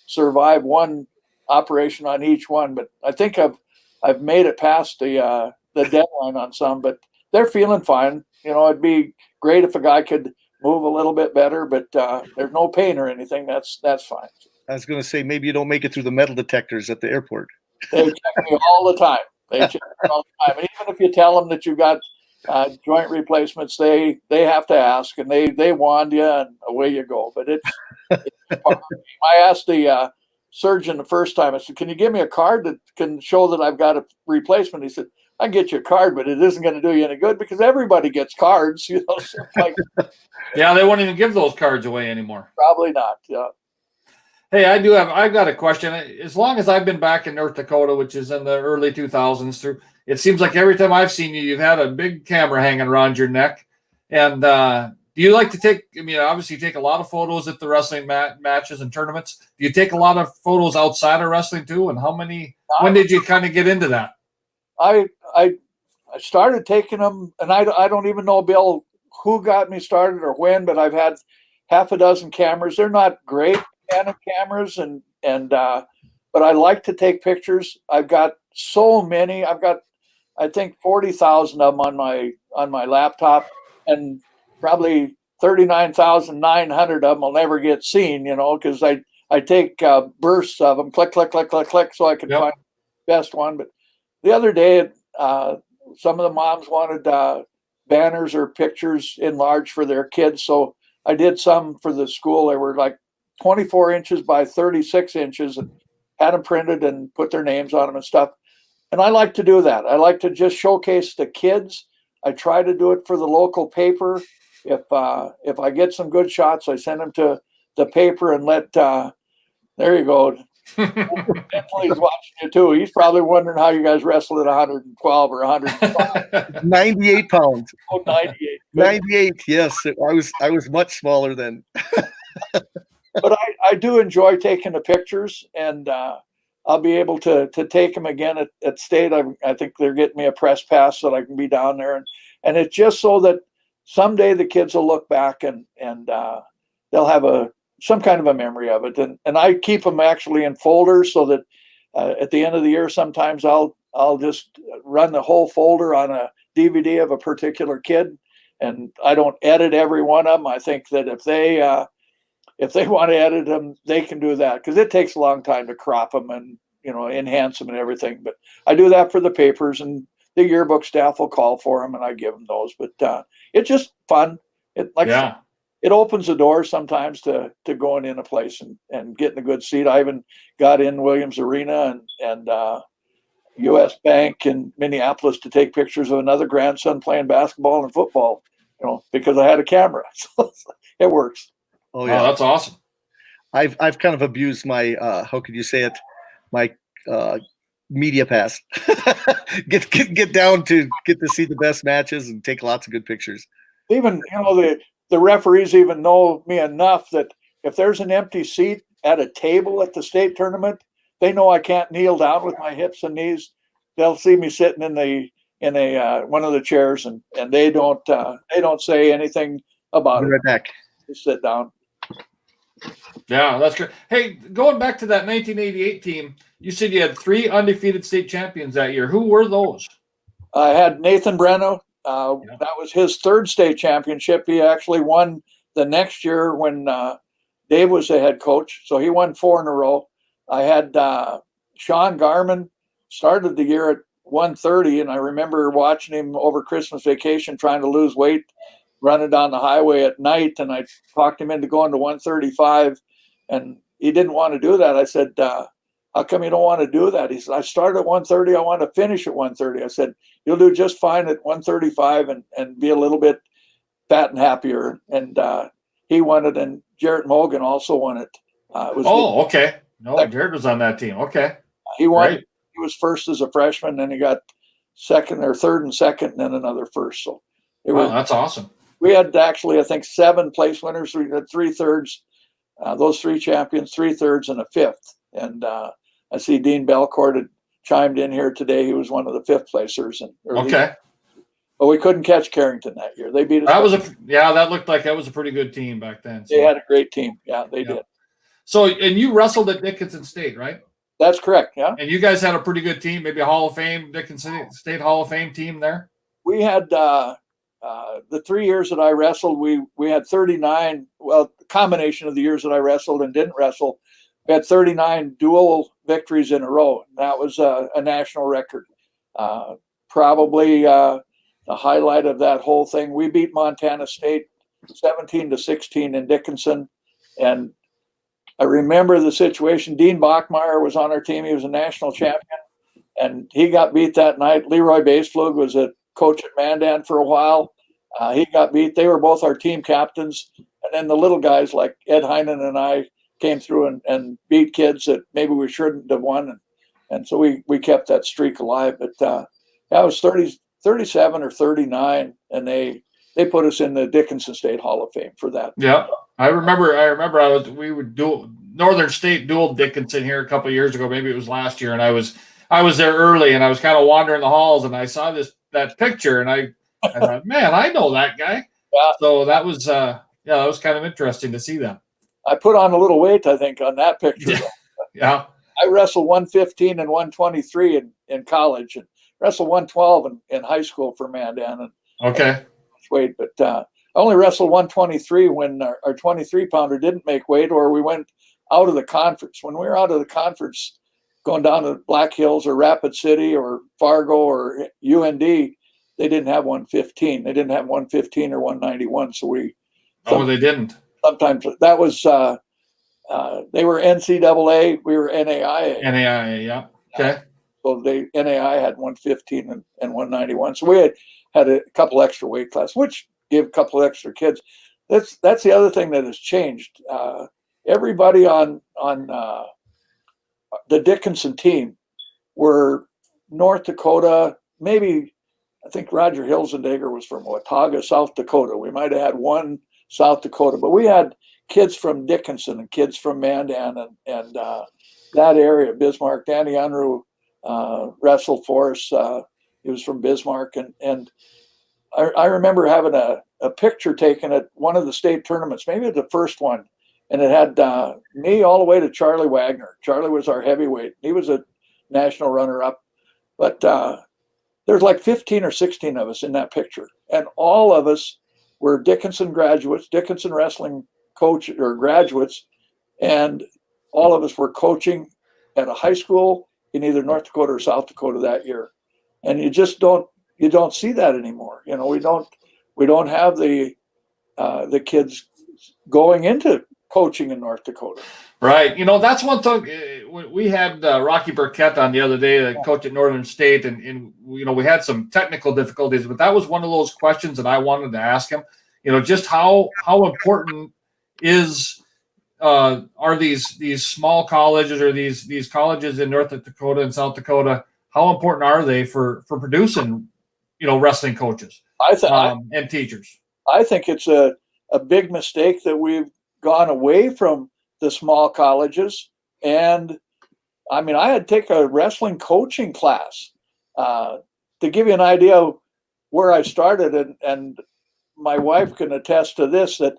survive one operation on each one, but I think I've made it past the deadline on some, but they're feeling fine. It'd be great if a guy could move a little bit better, but there's no pain or anything. That's fine. I was going to say, maybe you don't make it through the metal detectors at the airport. They check me all the time. And even if you tell them that you got joint replacements, they have to ask, and they wand you, and away you go. But it's part of the game. I asked the surgeon the first time, I said, can you give me a card that can show that I've got a replacement? He said, I can get you a card, but it isn't going to do you any good because everybody gets cards. So like, yeah, they won't even give those cards away anymore. Probably not. Yeah. Hey, I've got a question. As long as I've been back in North Dakota, which is in the early 2000s, through it seems like every time I've seen you, you've had a big camera hanging around your neck. And do you like to take, I mean, obviously you take a lot of photos at the wrestling matches and tournaments. Do you take a lot of photos outside of wrestling too? And when did you kind of get into that? I started taking them, and I don't even know, Bill, who got me started or when, but I've had half a dozen cameras. They're not great Canon cameras, but I like to take pictures. I've got so many. I've got, I think, 40,000 of them on my laptop, and probably 39,900 of them will never get seen, because I take bursts of them, click, click, click, click, click, so I can find the best one. But the other day, some of the moms wanted banners or pictures enlarged for their kids, so I did some for the school. They were like 24 inches by 36 inches, and had them printed and put their names on them and stuff. And I like to do that. I like to just showcase the kids. I try to do it for the local paper. If I get some good shots, I send them to the paper and let. There you go. He's watching you too. He's probably wondering how you guys wrestled at 112 or 105. 98 pounds. Oh, 98. 98. Yes, I was much smaller then. But I do enjoy taking the pictures, and I'll be able to take them again at state. I think they're getting me a press pass so that I can be down there, and it's just so that someday the kids will look back and they'll have some kind of a memory of it. And I keep them actually in folders so that at the end of the year, sometimes I'll just run the whole folder on a DVD of a particular kid, and I don't edit every one of them. I think that if they want to edit them, they can do that, because it takes a long time to crop them and enhance them and everything. But I do that for the papers, and the yearbook staff will call for them, and I give them those. But it's just fun. It opens the door sometimes to going in a place and getting a good seat. I even got in Williams Arena and U.S. Bank in Minneapolis to take pictures of another grandson playing basketball and football, because I had a camera. So it works. Oh yeah, that's awesome. I've kind of abused my how could you say it, my media pass. get down to get to see the best matches and take lots of good pictures. Even the referees even know me enough that if there's an empty seat at a table at the state tournament, they know I can't kneel down with my hips and knees. They'll see me sitting in a one of the chairs, and they don't say anything about it. Right back. They sit down. Yeah, that's great. Hey, going back to that 1988 team, you said you had 3 undefeated state champions that year. Who were those? I had Nathan Brenno. That was his 3rd state championship. He actually won the next year when Dave was the head coach. So he won 4 in a row. I had Sean Garman, started the year at 130, and I remember watching him over Christmas vacation trying to lose weight, running down the highway at night, and I talked him into going to 135, and he didn't want to do that. I said, how come you don't want to do that? He said, I started at 130. I want to finish at 130. I said, you'll do just fine at 135 and be a little bit fat and happier. And he won it, and Jarrett Mogan also won it. Okay. No, Jarrett was on that team. Okay. He won. Great. He was first as a freshman, then he got 3rd and second, and then another first. So that's awesome. We had actually, I think, 7 place winners. We had 3 thirds, those 3 champions, 3 thirds, and a 5th. And I see Dean Belcourt had chimed in here today. He was one of the 5th placers. Okay. But we couldn't catch Carrington that year. They beat us. That looked like that was a pretty good team back then. So. They had a great team. Yeah, they did. So, and you wrestled at Dickinson State, right? That's correct. Yeah. And you guys had a pretty good team, maybe a Hall of Fame, Dickinson State Hall of Fame team there? We had the 3 years that I wrestled, we had 39. Well, the combination of the years that I wrestled and didn't wrestle, we had 39 dual victories in a row. That was a national record. Probably the highlight of that whole thing. We beat Montana State 17-16 in Dickinson, and I remember the situation. Dean Bachmeyer was on our team. He was a national champion, and he got beat that night. Leroy Baseflug was a coach at Mandan for a while. He got beat. They were both our team captains. And then the little guys like Ed Heinen and I came through and beat kids that maybe we shouldn't have won. And so we kept that streak alive. But I was 37 or 39, and they put us in the Dickinson State Hall of Fame for that. Yeah, I remember. We would do Northern State dual Dickinson here a couple of years ago. Maybe it was last year, and I was there early, and I was kind of wandering the halls, and I saw that picture, and I thought, man, I know that guy. Yeah. So that was that was kind of interesting to see that. I put on a little weight, I think, on that picture. Yeah. I wrestled 115 and 123 in college, and wrestled 112 in high school for Mandan. And okay. Weight, but I only wrestled 123 when our 23 pounder didn't make weight, or we went out of the conference. When we were out of the conference, going down to Black Hills or Rapid City or Fargo or UND, they didn't have 115. They didn't have 115 or 191. So they didn't. Sometimes that was they were NCAA, we were NAIA. NAIA, yeah. Okay. So NAIA had 115 and 191. So we had a couple extra weight classes, which give a couple extra kids. That's the other thing that has changed. Everybody on the Dickinson team were North Dakota. Maybe I think Roger Hilzendager was from Watauga, South Dakota. We might have had one South Dakota, but we had kids from Dickinson and kids from Mandan and that area, Bismarck. Danny Unruh wrestled for us. He was from Bismarck, and I remember having a picture taken at one of the state tournaments, maybe the first one, and it had me all the way to Charlie Wagner. Charlie was our heavyweight. He was a national runner-up, but there's like 15 or 16 of us in that picture, and all of us were Dickinson graduates, Dickinson wrestling coach or graduates, and all of us were coaching at a high school in either North Dakota or South Dakota that year. And you just don't see that anymore. You know, we don't have the kids going into coaching in North Dakota. Right. You know, that's one thing. We had Rocky Burkett on the other day, the coach at Northern State, and you know, we had some technical difficulties, but that was one of those questions that I wanted to ask him. You know, just how important are these small colleges or these colleges in North Dakota and South Dakota? How important are they for producing, you know, wrestling coaches and teachers? I think it's a big mistake that we've gone away from the small colleges. And I mean, I had to take a wrestling coaching class to give you an idea of where I started. And my wife can attest to this, that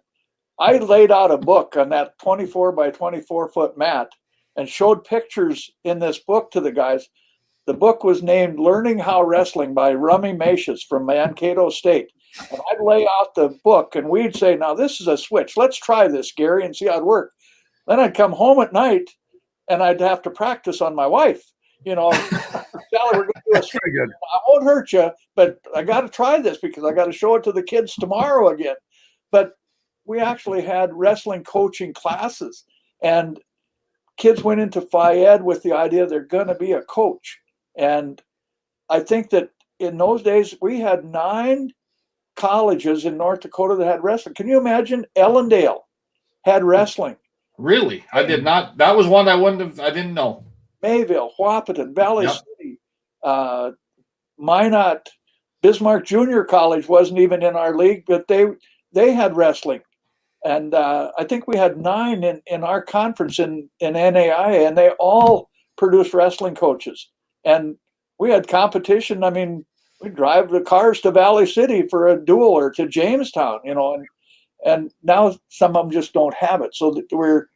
I laid out a book on that 24 by 24 foot mat and showed pictures in this book to the guys. The book was named Learning How Wrestling by Rummy Macias from Mankato State. And I'd lay out the book and we'd say, now this is a switch. Let's try this, Gary, and see how it works. Then I'd come home at night and I'd have to practice on my wife. You know, Sally, we're going to do a switch. I won't hurt you, but I got to try this because I got to show it to the kids tomorrow again. But we actually had wrestling coaching classes, and kids went into Phi Ed with the idea they're going to be a coach. And I think that in those days, we had 9 colleges in North Dakota that had wrestling. Can you imagine? Ellendale had wrestling. Really? I did not. That was one I didn't know. Mayville, Wahpeton, Valley City, Minot, Bismarck Junior College wasn't even in our league, but they had wrestling. And I think we had 9 in our conference in NAIA, and they all produced wrestling coaches. And we had competition. I mean, we'd drive the cars to Valley City for a duel or to Jamestown, you know, and now some of them just don't have it. So that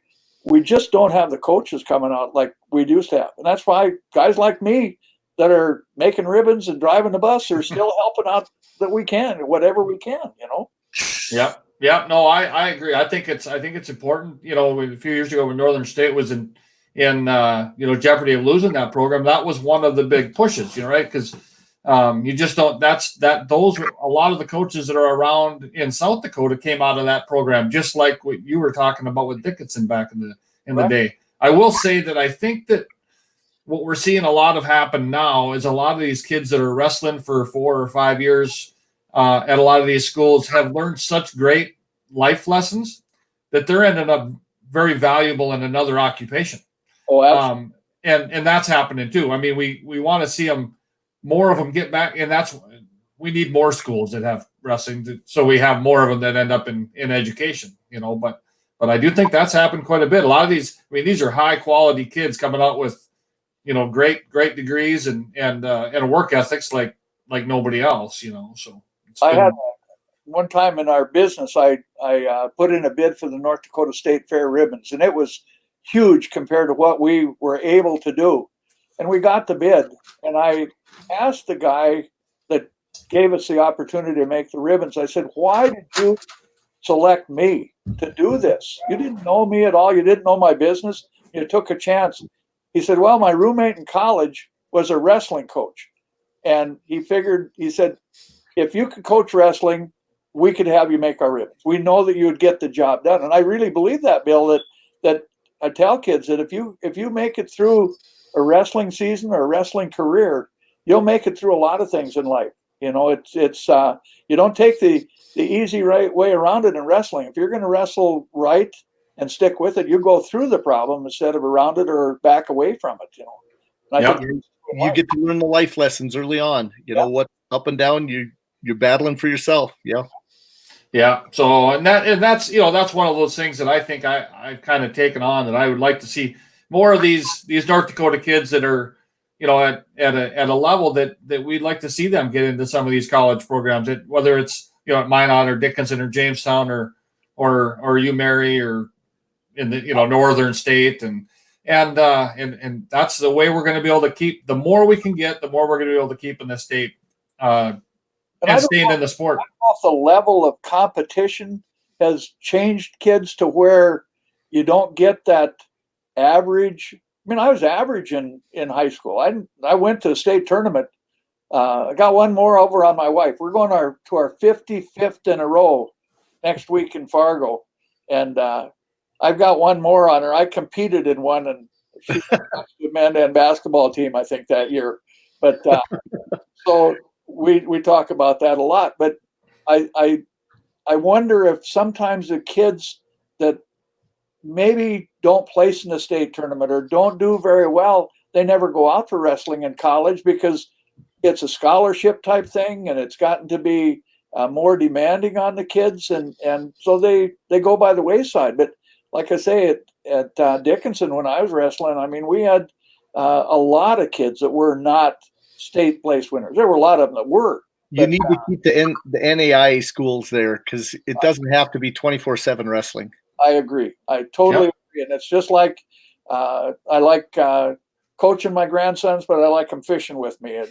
we just don't have the coaches coming out like we used to have. And that's why guys like me that are making ribbons and driving the bus are still helping out that we can, whatever we can, you know? Yeah. Yeah, no, I agree. I think it's important. You know, a few years ago when Northern State was in you know, jeopardy of losing that program, that was one of the big pushes. You know, right? Because you just don't. Those a lot of the coaches that are around in South Dakota came out of that program, just like what you were talking about with Dickinson back in the day. I will say that I think that what we're seeing a lot of happen now is a lot of these kids that are wrestling for 4 or 5 years. At a lot of these schools have learned such great life lessons that they're ending up very valuable in another occupation. Oh, absolutely. And that's happening too. I mean, we want to see them more of them get back, and we need more schools that have wrestling, so we have more of them that end up in education, but I do think that's happened quite a bit. A lot of these, these are high quality kids coming out with, great degrees and a work ethics like nobody else, so I had one time in our business, I put in a bid for the North Dakota State Fair ribbons, and it was huge compared to what we were able to do. And we got the bid, and I asked the guy that gave us the opportunity to make the ribbons, I said, why did you select me to do this? You didn't know me at all. You didn't know my business. You took a chance. He said, well, my roommate in college was a wrestling coach. And he said, if you could coach wrestling, we could have you make our ribbons. We know that you would get the job done. And I really believe that, Bill, that I tell kids that if you make it through a wrestling season or a wrestling career, you'll make it through a lot of things in life. It's you don't take the easy right way around it in wrestling. If you're going to wrestle right and stick with it, you go through the problem instead of around it or back away from it. And I think you get to learn the life lessons early on. You know what, up and down, you're battling for yourself. Yeah. So, and that's one of those things that I think I've kind of taken on, that I would like to see more of these North Dakota kids that are, at a level that we'd like to see them get into some of these college programs, whether it's, at Minot or Dickinson or Jamestown or UMary or in the, Northern State. And that's the way we're going to be able to keep, the more we can get, the more we're going to be able to keep in the state, and staying in the sport. I don't know if the level of competition has changed kids to where you don't get that average. I was average in high school. I went to a state tournament. I got one more over on my wife. We're going to our 55th in a row next week in Fargo. And I've got one more on her. I competed in one, and she was the men basketball team, I think, that year. But so we talk about that a lot. But I wonder if sometimes the kids that maybe don't place in the state tournament or don't do very well, they never go out for wrestling in college because it's a scholarship type thing, and it's gotten to be more demanding on the kids, and so they go by the wayside. But like I say, at Dickinson, when I was wrestling, we had a lot of kids that were not state place winners. There were a lot of them that were. You need to keep the NAIA schools there, because it doesn't have to be 24/7 wrestling. I agree. I totally agree. And it's just like I like coaching my grandsons, but I like them fishing with me, and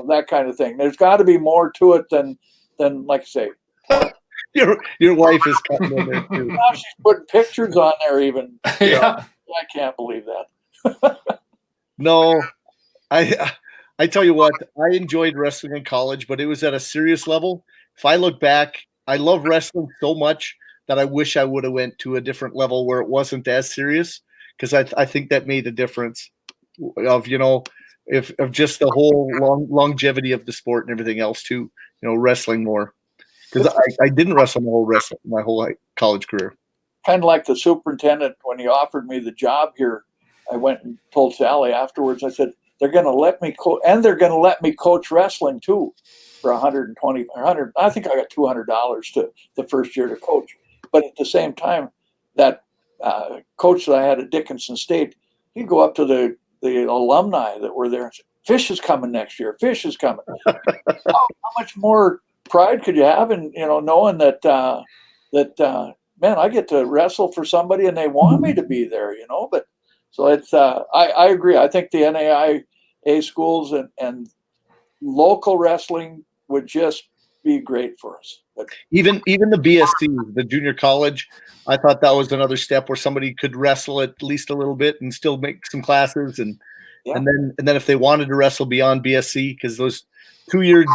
that kind of thing. There's got to be more to it than like I say. Your wife is cutting in there too. Now she's putting pictures on there even. Yeah. I can't believe that. No, I tell you what, I enjoyed wrestling in college, but it was at a serious level. If I look back, I love wrestling so much that I wish I would have went to a different level where it wasn't as serious, because I think that made a difference of of just the whole longevity of the sport and everything else too. Wrestling more, because I didn't wrestle my whole college career. Kind of like the superintendent when he offered me the job here. I went and told Sally afterwards. I said, they're going to let me and they're going to let me coach wrestling too for $120 or $100. I think I got $200 to the first year to coach. But at the same time, that coach that I had at Dickinson State, he'd go up to the alumni that were there and say, Fish is coming next year. Fish is coming. How much more pride could you have in knowing that man, I get to wrestle for somebody and they want me to be there, But so it's I agree. I think the NAIA schools and local wrestling would just be great for us. But even the BSC, the junior college, I thought that was another step where somebody could wrestle at least a little bit and still make some classes, and then if they wanted to wrestle beyond BSC, because those 2-year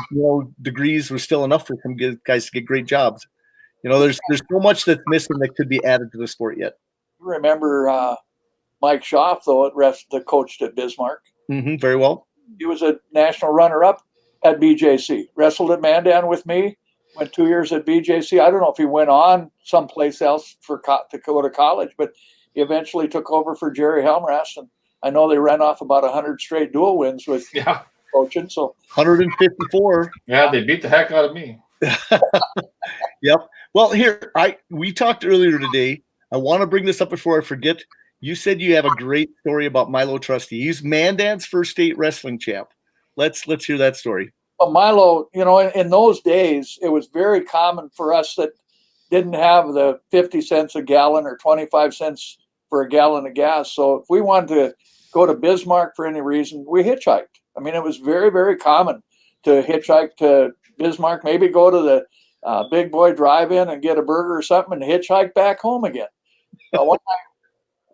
degrees were still enough for some guys to get great jobs. There's so much that's missing that could be added to the sport yet. Remember Mike Schaaf, though, that coached at Bismarck. Mm-hmm, very well. He was a national runner-up at BJC. Wrestled at Mandan with me. Went 2 years at BJC. I don't know if he went on someplace else to go to college, but he eventually took over for Jerry Helmrest, and I know they ran off about 100 straight dual wins with coaching. So 154. Yeah, they beat the heck out of me. Yep. Well, here we talked earlier today. I want to bring this up before I forget. You said you have a great story about Milo Trusty. He's Mandan's first state wrestling champ. Let's hear that story. But Milo, in those days, it was very common for us that didn't have the 50 cents a gallon or 25 cents for a gallon of gas. So if we wanted to go to Bismarck for any reason, we hitchhiked. I mean, it was very, very common to hitchhike to Bismarck, maybe go to the Big Boy Drive-In and get a burger or something and hitchhike back home again. One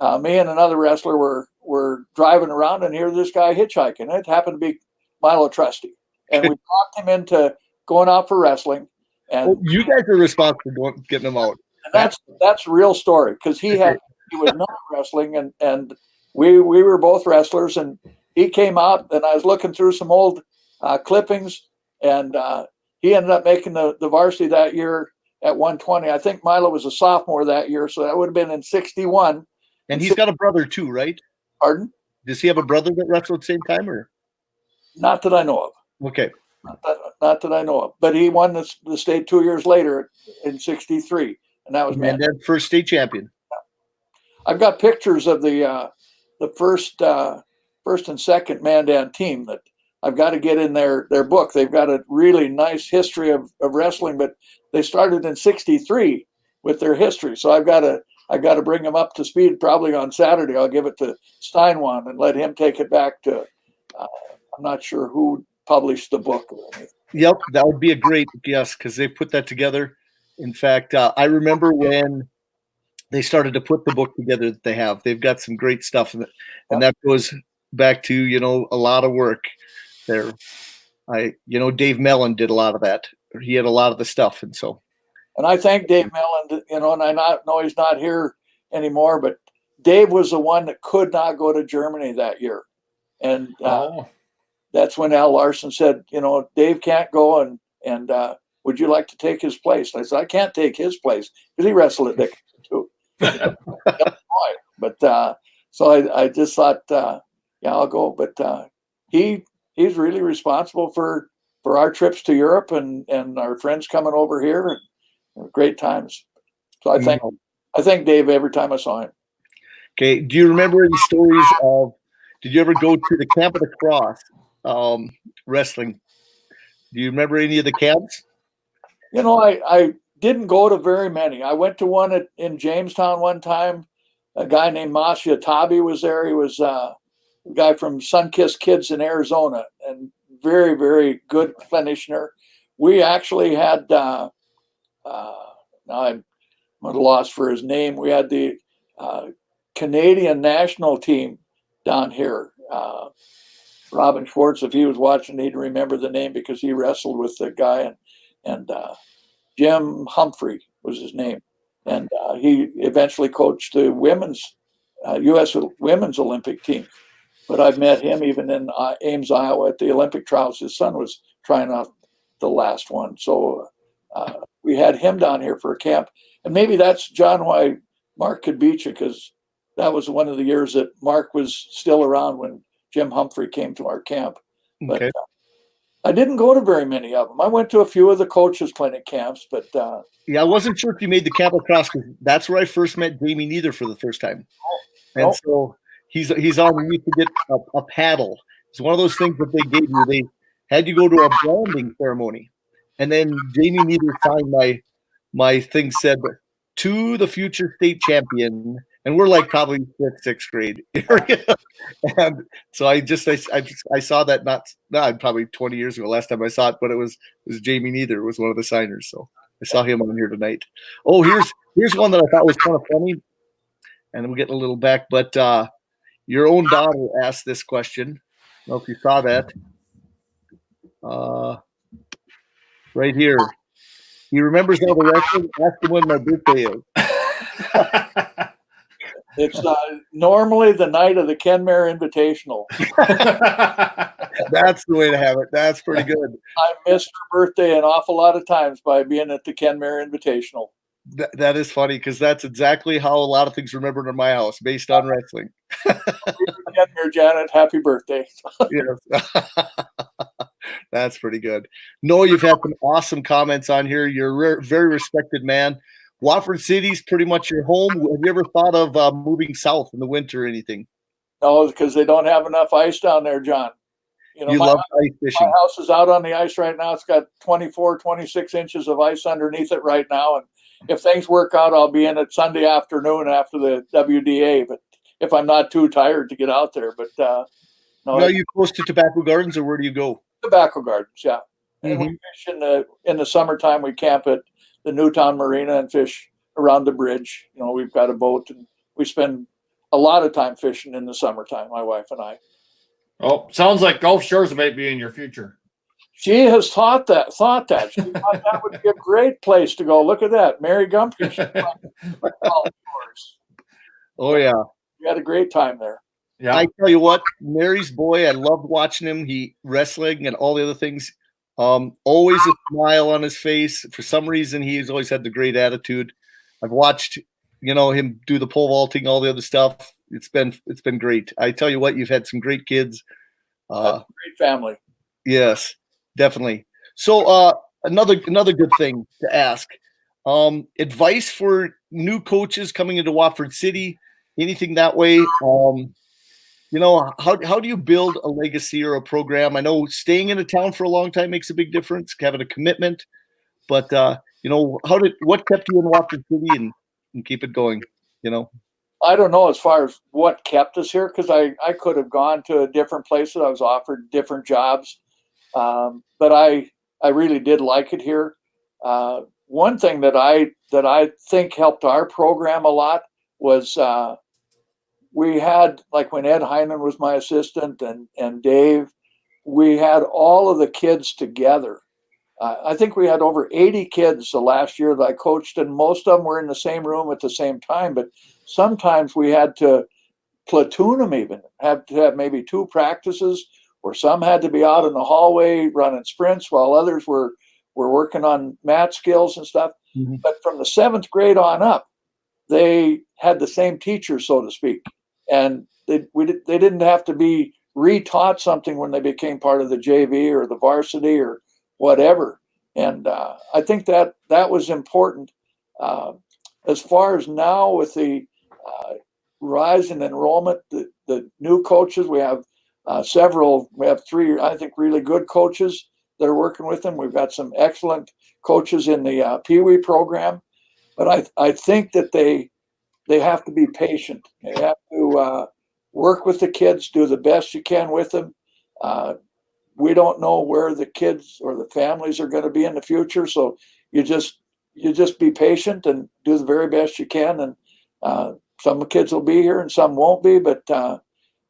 night, me and another wrestler were driving around and here this guy hitchhiking. It happened to be Milo Trusty. And we talked him into going out for wrestling. And you guys are responsible for getting him out. And that's a real story because he was not wrestling and we were both wrestlers and he came out and I was looking through some old clippings and he ended up making the varsity that year at 120. I think Milo was a sophomore that year, so that would have been in 61. And he's got a brother too, right? Pardon? Does he have a brother that wrestled at the same time or? Not that I know of. Okay. Not that I know of. But he won the state 2 years later in 63. And that was Mandan's first state champion. I've got pictures of the first and second Mandan team that I've got to get in their book. They've got a really nice history of wrestling, but they started in 63 with their history. So I've got to bring them up to speed probably on Saturday. I'll give it to Steinwan and let him take it back to I'm not sure who published the book. Yep, that would be a great guess because they put that together. In fact, I remember when they started to put the book together that they have. They've got some great stuff in it, and that goes back to a lot of work there. Dave Mellon did a lot of that. He had a lot of the stuff, and so. And I thank Dave Mellon. And I know he's not here anymore, but Dave was the one that could not go to Germany that year, and that's when Al Larson said, Dave can't go, and would you like to take his place? And I said, I can't take his place because he wrestled at Dickinson too. But so I just thought, I'll go. But he's really responsible for our trips to Europe and our friends coming over here and great times. So I thank Dave every time I saw him. Okay. Do you remember any stories of? Did you ever go to the Camp of the Cross wrestling? Do you remember any of the camps? I didn't go to very many. I went to one in Jamestown one time. A guy named Masha Tabi was there. He was a guy from Sunkissed Kids in Arizona and very, very good clinicianer. We actually had, now I'm at a loss for his name. We had the Canadian national team down here. Robin Schwartz, if he was watching, he'd remember the name because he wrestled with the guy and Jim Humphrey was his name. And he eventually coached the U.S. women's Olympic team. But I've met him even in Ames, Iowa at the Olympic trials. His son was trying out the last one. So we had him down here for a camp. And maybe that's, John, why Mark could beat you, because that was one of the years that Mark was still around when Jim Humphrey came to our camp. But okay. I didn't go to very many of them. I went to a few of the coaches' clinic camps, but I wasn't sure if you made the Camp of Cross because that's where I first met Jamie Neither for the first time. And so he's on. We need to get a paddle. It's one of those things that they gave you. They had you go to a branding ceremony, and then Jamie Neither signed my thing said to the future state champion. And we're like probably fifth, sixth grade area. And so I saw that not probably 20 years ago, last time I saw it, but it was Jamie Neither was one of the signers. So I saw him on here tonight. Oh, here's one that I thought was kind of funny. And we're getting a little back, but your own daughter asked this question. I don't know if you saw that. Right here. He remembers all the wrestling. Ask him when my birthday is. It's normally the night of the Kenmare Invitational. That's the way to have it. That's pretty good. I missed her birthday an awful lot of times by being at the Kenmare Invitational. That is funny because that's exactly how a lot of things remembered in my house based on wrestling. Kenmare, Janet, happy birthday. Yes. That's pretty good. No, you've had some awesome comments on here. You're a very respected man. Watford City's pretty much your home. Have you ever thought of moving south in the winter or anything? No, because they don't have enough ice down there, John. You know, You love ice my fishing. house is out on the ice right now. It's got 24, 26 inches of ice underneath it right now. And if things work out, I'll be in it Sunday afternoon after the WDA. But if I'm not too tired to get out there, but no, Now, are you close to Tobacco Gardens, or where do you go? Tobacco Gardens, yeah. And we fish in the summertime. We camp at the Newtown Marina and fish around the bridge. You know, we've got a boat, and we spend a lot of time fishing in the summertime, my wife and I. Oh, sounds like Gulf Shores might be in your future. She has thought that. She thought that would be a great place to go. Look at that. Mary Gumpkin. Oh, yeah. We had a great time there. Yeah. I tell you what, Mary's boy, I loved watching him. He wrestling and all the other things. Always a smile on his face. For some reason, he's always had the great attitude. I've watched, him do the pole vaulting, all the other stuff. It's been great. I tell you what, you've had some great kids. Great family. Yes, definitely. So another good thing to ask. Advice for new coaches coming into Watford City, anything that way. How do you build a legacy or a program? I know staying in a town for a long time makes a big difference, having a commitment. But what kept you in Watford City and keep it going? I don't know as far as what kept us here, because I could have gone to a different place. I was offered different jobs, but I really did like it here. One thing that I think helped our program a lot was we had, like when Ed Hyman was my assistant and Dave, we had all of the kids together. I think we had over 80 kids the last year that I coached, and most of them were in the same room at the same time. But sometimes we had to platoon them, even have to have maybe 2 practices, or some had to be out in the hallway running sprints while others were working on mat skills and stuff. Mm-hmm. But from the 7th grade on up, they had the same teacher, so to speak. And they didn't have to be retaught something when they became part of the JV or the varsity or whatever. And I think that was important. As far as now with the rise in enrollment, the new coaches, we have several. We have 3, I think, really good coaches that are working with them. We've got some excellent coaches in the Pee Wee program. But I think that they have to be patient. They have to work with the kids, do the best you can with them. We don't know where the kids or the families are going to be in the future, so you just be patient and do the very best you can. And some kids will be here and some won't be, but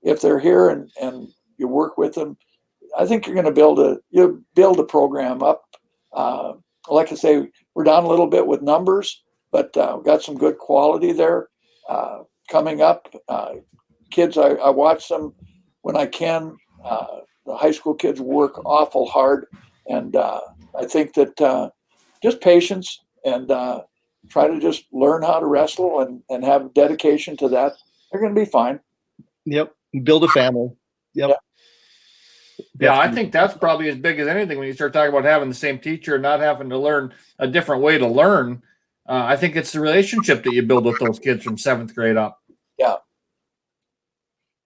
if they're here and you work with them, I think you're going to build a program up. Like I say, we're down a little bit with numbers, but we've got some good quality there coming up. Kids, I watch them when I can. The high school kids work awful hard, and I think that just patience and try to just learn how to wrestle and have dedication to that. They're going to be fine. Yep. Build a family. Yep. Yeah, I think that's probably as big as anything when you start talking about having the same teacher and not having to learn a different way to learn. I think it's the relationship that you build with those kids from 7th grade up. Yeah.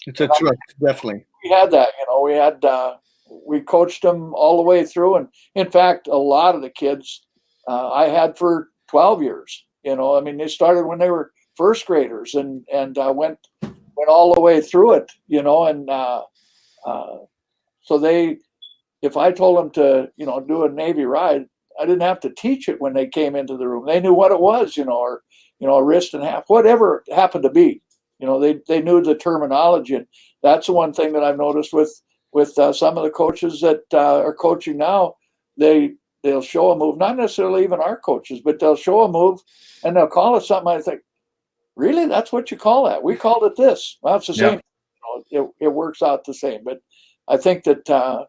It's a trust, definitely. We had that, we coached them all the way through. And in fact, a lot of the kids I had for 12 years, they started when they were first graders and went all the way through it, so if I told them to, do a Navy ride, I didn't have to teach it when they came into the room. They knew what it was, or, a wrist and a half, whatever it happened to be. They knew the terminology. And that's the one thing that I've noticed with some of the coaches that are coaching now. They'll show a move, not necessarily even our coaches, but they'll show a move and they'll call it something. I think, really, that's what you call that? We called it this. Well, it's the same. It works out the same. But I think that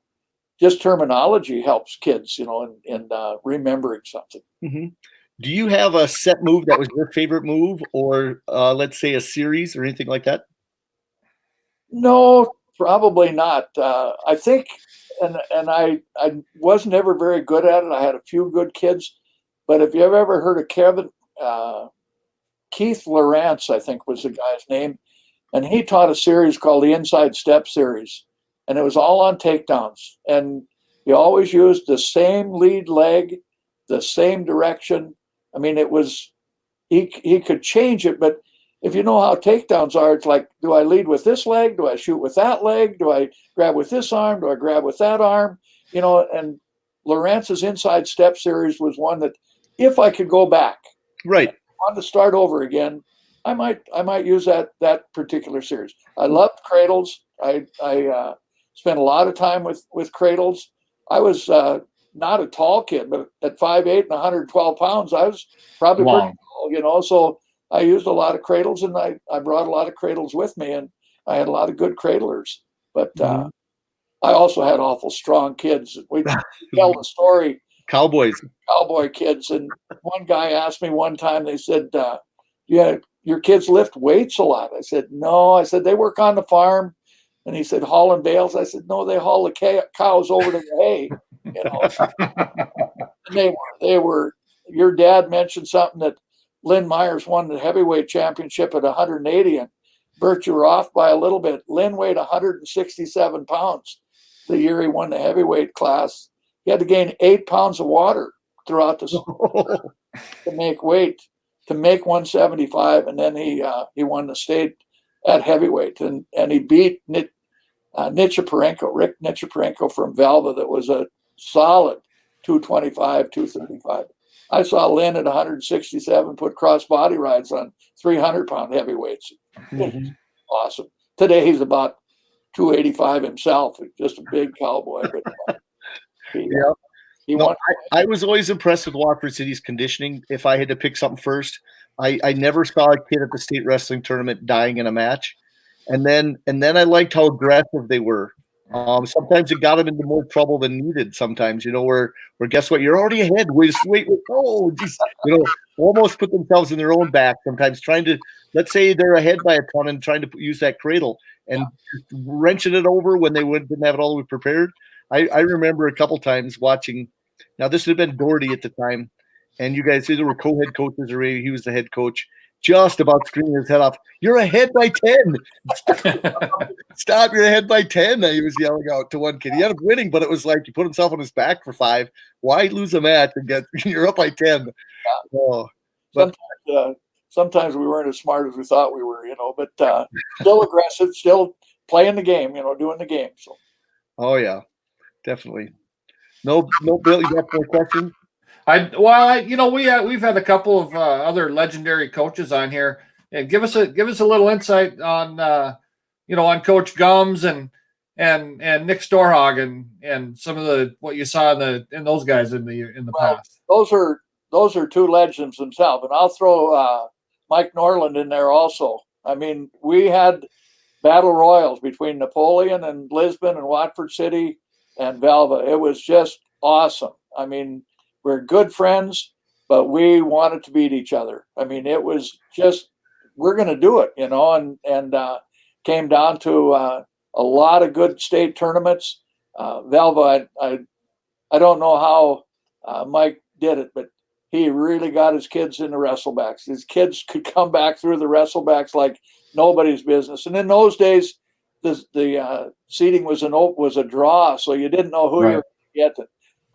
just terminology helps kids, in remembering something. Mm-hmm. Do you have a set move that was your favorite move, or let's say a series or anything like that? No, probably not. I think and I wasn't ever very good at it. I had a few good kids, but if you've ever heard of Keith Lawrence, I think was the guy's name, and he taught a series called the Inside Step Series, and it was all on takedowns. And he always used the same lead leg, the same direction. I mean, it was he could change it, but if you know how takedowns are, it's like, do I lead with this leg? Do I shoot with that leg? Do I grab with this arm? Do I grab with that arm? And Lawrence's Inside Step Series was one that, if I could go back, right, want to start over again, I might use that particular series. I loved cradles. I spent a lot of time with cradles. I was not a tall kid, but at 5'8" and 112 pounds, I was probably pretty tall, so I used a lot of cradles, and I brought a lot of cradles with me, and I had a lot of good cradlers. But I also had awful strong kids. We tell the story. Cowboy kids. And one guy asked me one time, they said, yeah, your kids lift weights a lot. I said, no. I said, they work on the farm. And he said, hauling bales. I said, no, they haul the cows over to the hay. And they were, your dad mentioned something that Lynn Myers won the heavyweight championship at 180, and Bert, you were off by a little bit. Lynn weighed 167 pounds the year he won the heavyweight class. He had to gain 8 pounds of water throughout the to make weight, to make 175, and then he won the state at heavyweight, and he beat Rick Nichaparenko from Valva, that was a solid 225, 235. I saw Lynn at 167 put cross body rides on 300-pound heavyweights. Awesome. Today he's about 285 himself, just a big cowboy. But I was always impressed with Watford City's conditioning. If I had to pick something first, I never saw a kid at the state wrestling tournament dying in a match. And then I liked how aggressive they were. Sometimes it got them into more trouble than needed. Sometimes, where guess what? You're already ahead. Wait. Oh, geez. Almost put themselves in their own back. Sometimes trying to, let's say they're ahead by a ton and trying to use that cradle and wrenching it over when they didn't have it all the way prepared. I remember a couple times watching. Now this would have been Doherty at the time, and you guys either were co-head coaches or he was the head coach. Just about screaming his head off. You're ahead by 10. Stop! You're ahead by 10. He was yelling out to one kid. He ended up winning, but it was like he put himself on his back for 5. Why lose a match and you're up by 10? Oh, but sometimes we weren't as smart as we thought we were, but still aggressive, still playing the game, doing the game. So. Oh yeah, definitely. No, Bill, you got more questions? We've had a couple of other legendary coaches on here. And give us a little insight on on Coach Gums and Nick Storhog and some of what you saw in those guys in the past. Those are two legends themselves, and I'll throw Mike Norland in there also. I mean, we had battle royals between Napoleon and Lisbon and Watford City and Valva. It was just awesome. I mean, we're good friends, but we wanted to beat each other. I mean, it was just, we're going to do it, and came down to a lot of good state tournaments. Valva, I don't know how Mike did it, but he really got his kids in the wrestlebacks. His kids could come back through the wrestlebacks like nobody's business. And in those days, the seating was a draw, so you didn't know who you were going to get.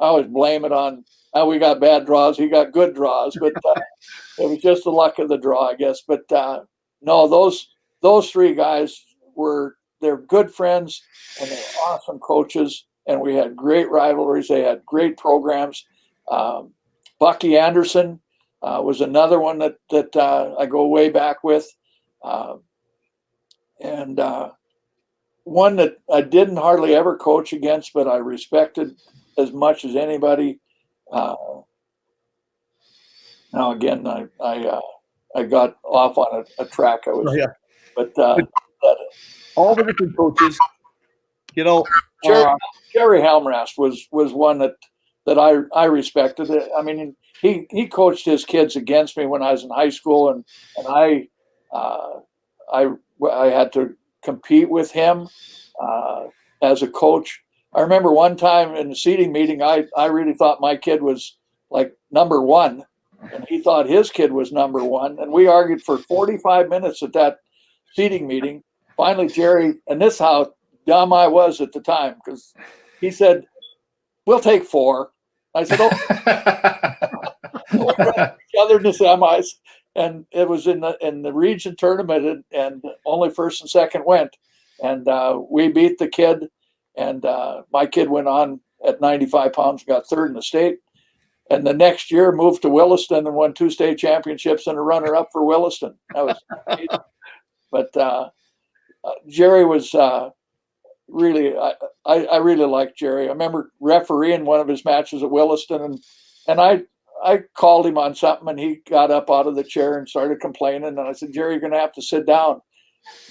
I always blame it on we got bad draws, he got good draws, but it was just the luck of the draw, I guess. But no, those three guys they're good friends, and they're awesome coaches, and we had great rivalries. They had great programs. Bucky Anderson was another one that I go way back with, and one that I didn't hardly ever coach against, but I respected as much as anybody. Now again, I got off on a track. But all the different coaches, Jerry Helmrast was one that I respected. I mean, he coached his kids against me when I was in high school, and I had to compete with him as a coach. I remember one time in the seating meeting, I really thought my kid was like number one, and he thought his kid was number one. And we argued for 45 minutes at that seating meeting. Finally, Jerry, and this is how dumb I was at the time, because he said, "We'll take 4." I said, "Oh, we ran each other in the semis." And it was in the region tournament, and only first and second went. And we beat the kid, and my kid went on at 95 pounds, got third in the state. And the next year moved to Williston and won 2 state championships and a runner-up for Williston. That was amazing. But Jerry was really, I really liked Jerry. I remember refereeing one of his matches at Williston, and I called him on something, and he got up out of the chair and started complaining. And I said, "Jerry, you're going to have to sit down."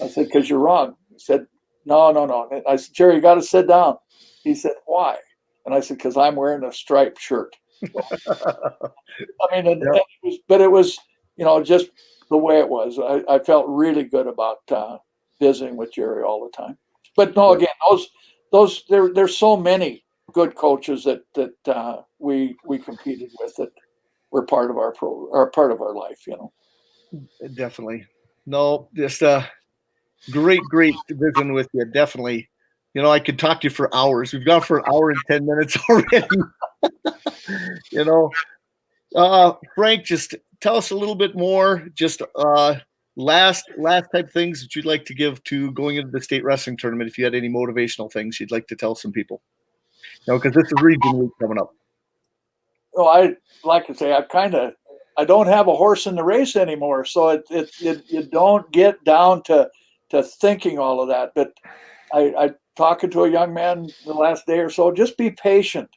I said, "Because you're wrong." He said, No. And I said, "Jerry, you got to sit down." He said, "Why?" And I said, "Because I'm wearing a striped shirt." I mean, it was, just the way it was. I felt really good about visiting with Jerry all the time. But no, again, there's so many good coaches that we competed with that were part of our life. Definitely. No, just great visiting with you. Definitely. I could talk to you for hours. We've gone for an hour and 10 minutes already. Frank, just tell us a little bit more, just last type things that you'd like to give to going into the state wrestling tournament. If you had any motivational things you'd like to tell some people, because this is region week coming up. Oh, I like to say I don't have a horse in the race anymore, so you don't get down to thinking all of that. But I talking to a young man the last day or so, just be patient.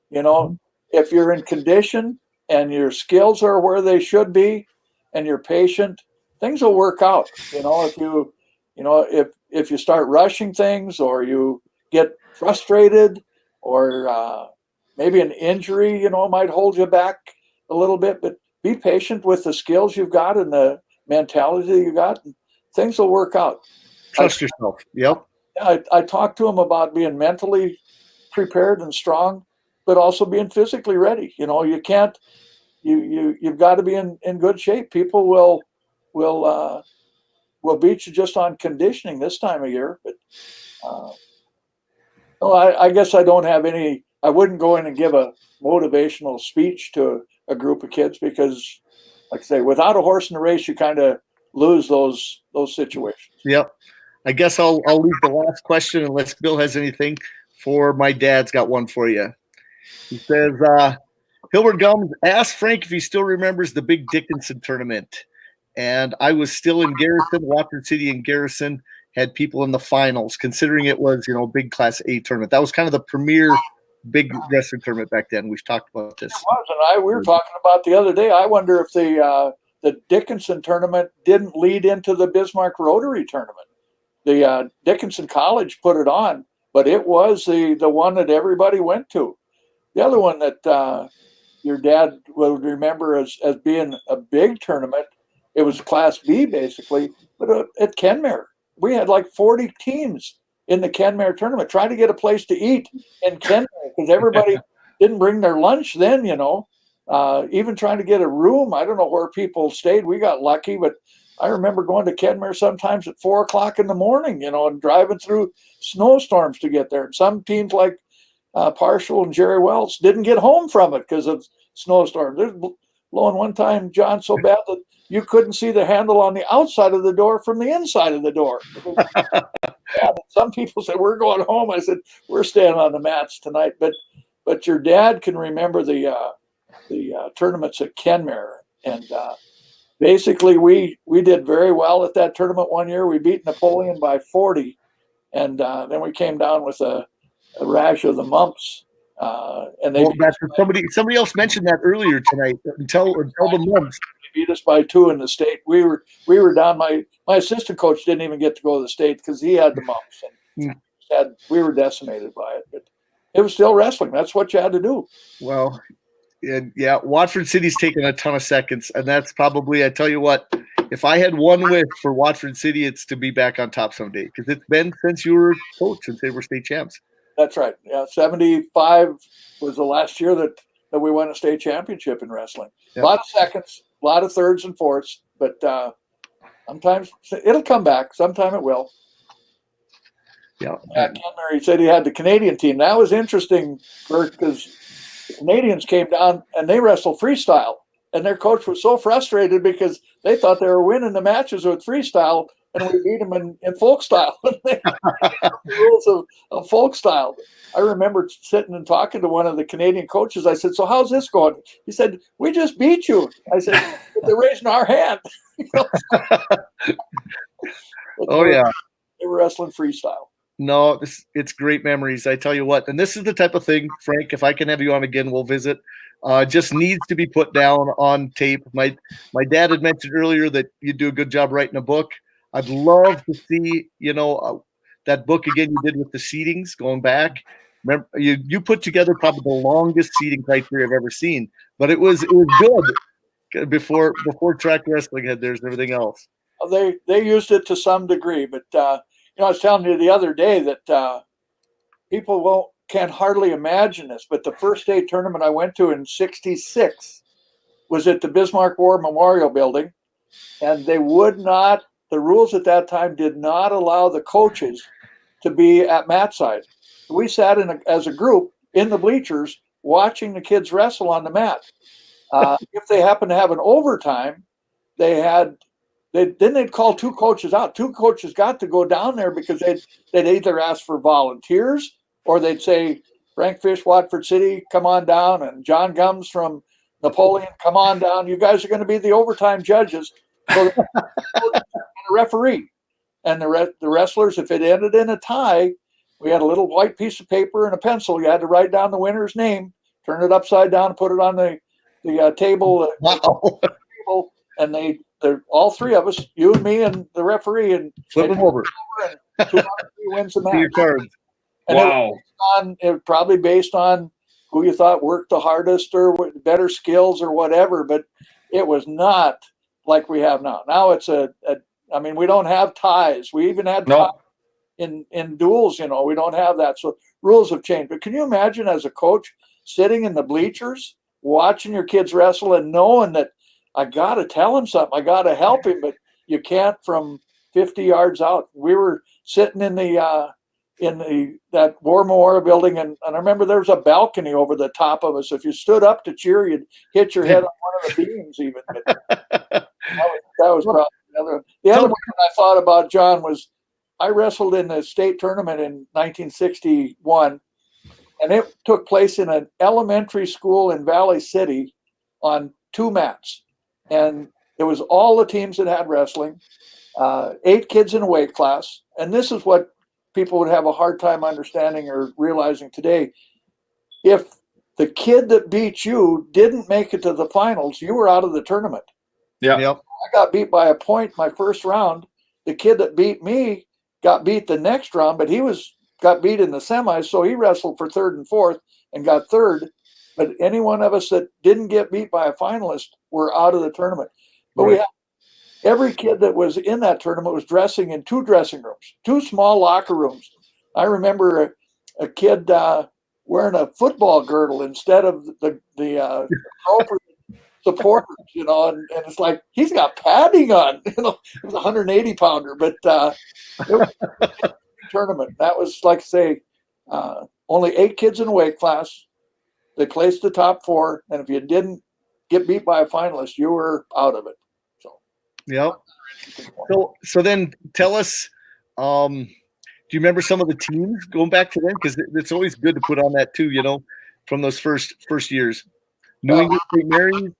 If you're in condition and your skills are where they should be, and you're patient, things will work out. If you start rushing things, or you get frustrated, or maybe an injury, might hold you back a little bit, but be patient with the skills you've got and the mentality you got, and things will work out. Trust yourself. Yep. I talked to him about being mentally prepared and strong, but also being physically ready. You can't, you've got to be in good shape. People will beat you just on conditioning this time of year. But I guess I don't have any. I wouldn't go in and give a motivational speech to a group of kids, because, like I say, without a horse in the race, you kind of lose those situations. Yep. I guess I'll leave the last question unless Bill has anything. For my dad's got one for you. He says, Hilbert Gums asked Frank if he still remembers the big Dickinson tournament. And I was still in Garrison. Watford City and Garrison had people in the finals, considering it was, big Class A tournament. That was kind of the premier big wrestling tournament back then. We've talked about this. It was, and we were talking about the other day. I wonder if the Dickinson tournament didn't lead into the Bismarck Rotary tournament. The Dickinson College put it on, but it was the one that everybody went to. The other one that your dad will remember as being a big tournament, it was Class B basically, but at Kenmare. We had like 40 teams in the Kenmare tournament trying to get a place to eat in Kenmare, because everybody didn't bring their lunch then, even trying to get a room. I don't know where people stayed. We got lucky, but I remember going to Kenmare sometimes at 4:00 in the morning, and driving through snowstorms to get there. And some teams like Partial and Jerry Wells didn't get home from it because of snowstorms. There's blowing one time, John, so bad that you couldn't see the handle on the outside of the door from the inside of the door. Some people said, "We're going home." I said, "We're staying on the mats tonight." But your dad can remember the tournaments at Kenmare, and basically we did very well at that tournament one year. We beat Napoleon by 40, and then we came down with a rash of the mumps. And they somebody else mentioned that earlier tonight. Until the mumps. Beat us by 2 in the state. We were down. My assistant coach didn't even get to go to the state because he had the mumps, and we were decimated by it. But it was still wrestling. That's what you had to do. Well, yeah, Watford City's taken a ton of seconds, and that's probably, I tell you what, if I had one wish for Watford City, it's to be back on top someday, because it's been since you were coach, since they were state champs. That's right. Yeah, 75 was the last year that we won a state championship in wrestling. Yep. A lot of seconds, a lot of thirds and fourths, but sometimes it'll come back. Sometime it will. Yeah. Ken Murray said he had the Canadian team. That was interesting, Bert, because the Canadians came down and they wrestled freestyle. And their coach was so frustrated because they thought they were winning the matches with freestyle, and we beat them in folk style. The rules of folk style. I remember sitting and talking to one of the Canadian coaches. I said, "So how's this going?" He said, "We just beat you." I said, "But they're raising our hand." Oh, yeah. They were wrestling freestyle. No, it's great memories. I tell you what, and this is the type of thing, Frank, if I can have you on again, we'll visit. Just needs to be put down on tape. My dad had mentioned earlier that you do a good job writing a book. I'd love to see, that book again you did with the seedings going back. Remember, you put together probably the longest seeding criteria I've ever seen, but it was good before track wrestling had theirs and everything else. They used it to some degree, but I was telling you the other day that people can hardly imagine this, but the first state tournament I went to in '66 was at the Bismarck War Memorial Building, and they would not. The rules at that time did not allow the coaches to be at mat side. We sat as a group in the bleachers watching the kids wrestle on the mat. If they happened to have an overtime, they'd call two coaches out. Two coaches got to go down there because they'd either ask for volunteers or they'd say, Frank Fish, Watford City, come on down, and John Gums from Napoleon, come on down. You guys are going to be the overtime judges. So a referee. And the wrestlers, if it ended in a tie, we had a little white piece of paper and a pencil. You had to write down the winner's name, turn it upside down, and put it on the table. Wow. And they're all three of us, you and me and the referee, and flip them over. And 2 out of 3 wins the match. Your cards. And Wow. it was probably based on who you thought worked the hardest or better skills or whatever, but it was not like we have now. Now it's we don't have ties. We even had ties in duels, we don't have that. So rules have changed. But can you imagine as a coach sitting in the bleachers, watching your kids wrestle and knowing that I got to tell him something, I got to help him, but you can't from 50 yards out. We were sitting in that War Memorial Building, and I remember there was a balcony over the top of us. If you stood up to cheer, you'd hit your head on one of the beams even. But that was probably the other one. The other one I thought about, John, was I wrestled in the state tournament in 1961, and it took place in an elementary school in Valley City on 2 mats. And it was all the teams that had wrestling, 8 kids in a weight class. And this is what people would have a hard time understanding or realizing today. If the kid that beat you didn't make it to the finals, you were out of the tournament. Yeah. Yep. I got beat by a point my first round. The kid that beat me got beat the next round, but he got beat in the semis, so he wrestled for 3rd and 4th and got 3rd. But any one of us that didn't get beat by a finalist were out of the tournament. But we had every kid that was in that tournament was dressing in 2 dressing rooms, 2 small locker rooms. I remember a kid wearing a football girdle instead of the appropriate supporters, and it's like he's got padding on. It was a 180-pounder, but it was a tournament. That was like say only 8 kids in a weight class. They placed the top 4, and if you didn't get beat by a finalist, you were out of it. Yep. So then tell us, do you remember some of the teams going back to them? Because it's always good to put on that too, from those first years. New England St. Mary's.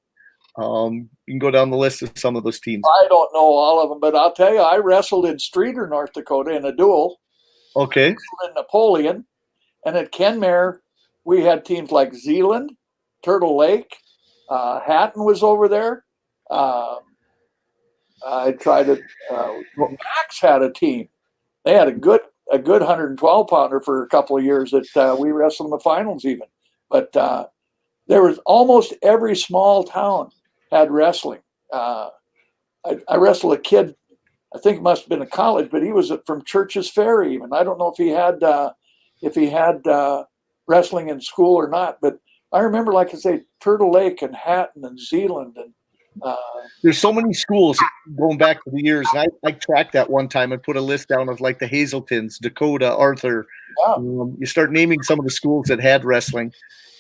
You can go down the list of some of those teams. I don't know all of them, but I'll tell you, I wrestled in Streator, North Dakota in a duel. Okay. In Napoleon, and at Kenmare, we had teams like Zeeland, Turtle Lake, Hatton was over there. I tried it. Max had a team. They had a good 112-pounder for a couple of years that we wrestled in the finals even. But there was almost every small town had wrestling. I wrestled a kid, I think it must have been a college, but he was from Church's Ferry even. I don't know if he had if he had wrestling in school or not. But I remember, like I say, Turtle Lake and Hatton and Zealand and there's so many schools going back to the years. And I tracked that one time and put a list down of like the Hazeltons, Dakota, Arthur. Yeah. You start naming some of the schools that had wrestling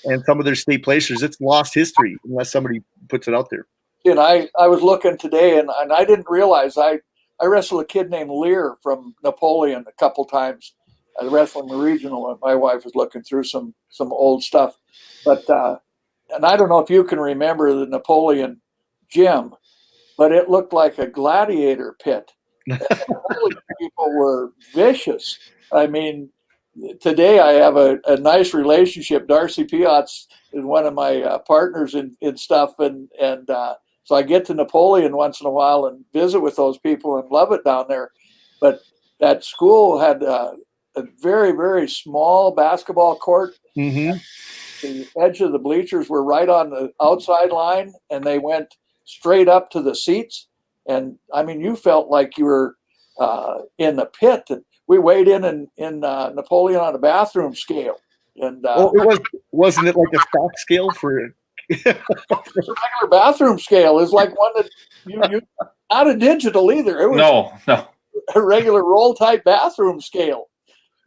and some of their state placers. It's lost history unless somebody puts it out there. And I was looking today, and I didn't realize I wrestled a kid named Lear from Napoleon a couple times. I wrestled in the regional, and my wife was looking through some old stuff. But and I don't know if you can remember the Napoleon gym, but it looked like a gladiator pit. People were vicious. I mean, today I have a nice relationship. Darcy Piotz is one of my partners in stuff, and so I get to Napoleon once in a while and visit with those people and love it down there. But that school had a very, very small basketball court. Mm-hmm. The edge of the bleachers were right on the outside line, and they went straight up to the seats. And I mean, you felt like you were in the pit. And we weighed in Napoleon on a bathroom scale. And wasn't it like a stock scale for it's a regular bathroom scale? Is like one that you not a digital either. It was no a regular roll type bathroom scale.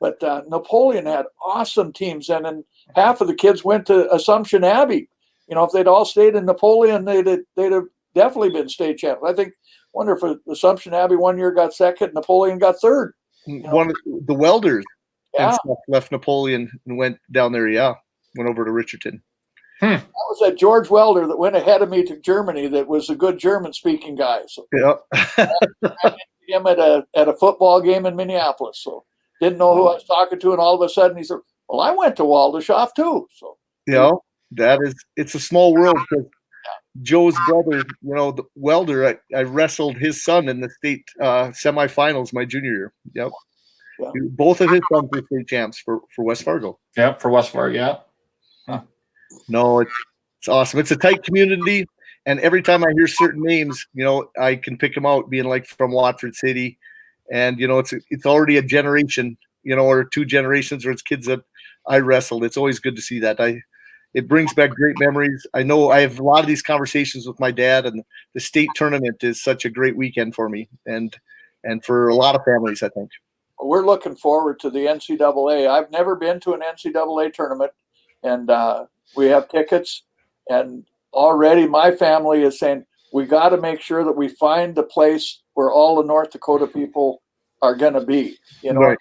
But Napoleon had awesome teams, and then half of the kids went to Assumption Abbey. You know, if they'd all stayed in Napoleon, they'd have definitely been state champions. I wonder if Assumption Abbey one year got second, Napoleon got third. One of the welders Yeah. and stuff left Napoleon and went down there. Yeah, went over to Richardson. That was that George Welder that went ahead of me to Germany. That was a good German-speaking guy. So Yeah. him at a football game in Minneapolis. So didn't know who I was talking to, and all of a sudden he said, "Well, I went to Waldorf too." So it's a small world. Joe's brother, the welder, I wrestled his son in the state semifinals my junior year. Yep. Yeah. Both of his sons were state champs for West Fargo. Yeah, for West Fargo, yeah. Huh. No, it's awesome. It's a tight community, and every time I hear certain names, I can pick them out, being like from Watford City, and it's already a generation, or 2 generations, or it's kids that I wrestled. It's always good to see that. It brings back great memories. I know I have a lot of these conversations with my dad, and the state tournament is such a great weekend for me and for a lot of families, I think. We're looking forward to the NCAA. I've never been to an NCAA tournament, and we have tickets. And already my family is saying, we got to make sure that we find the place where all the North Dakota people are going to be. Right.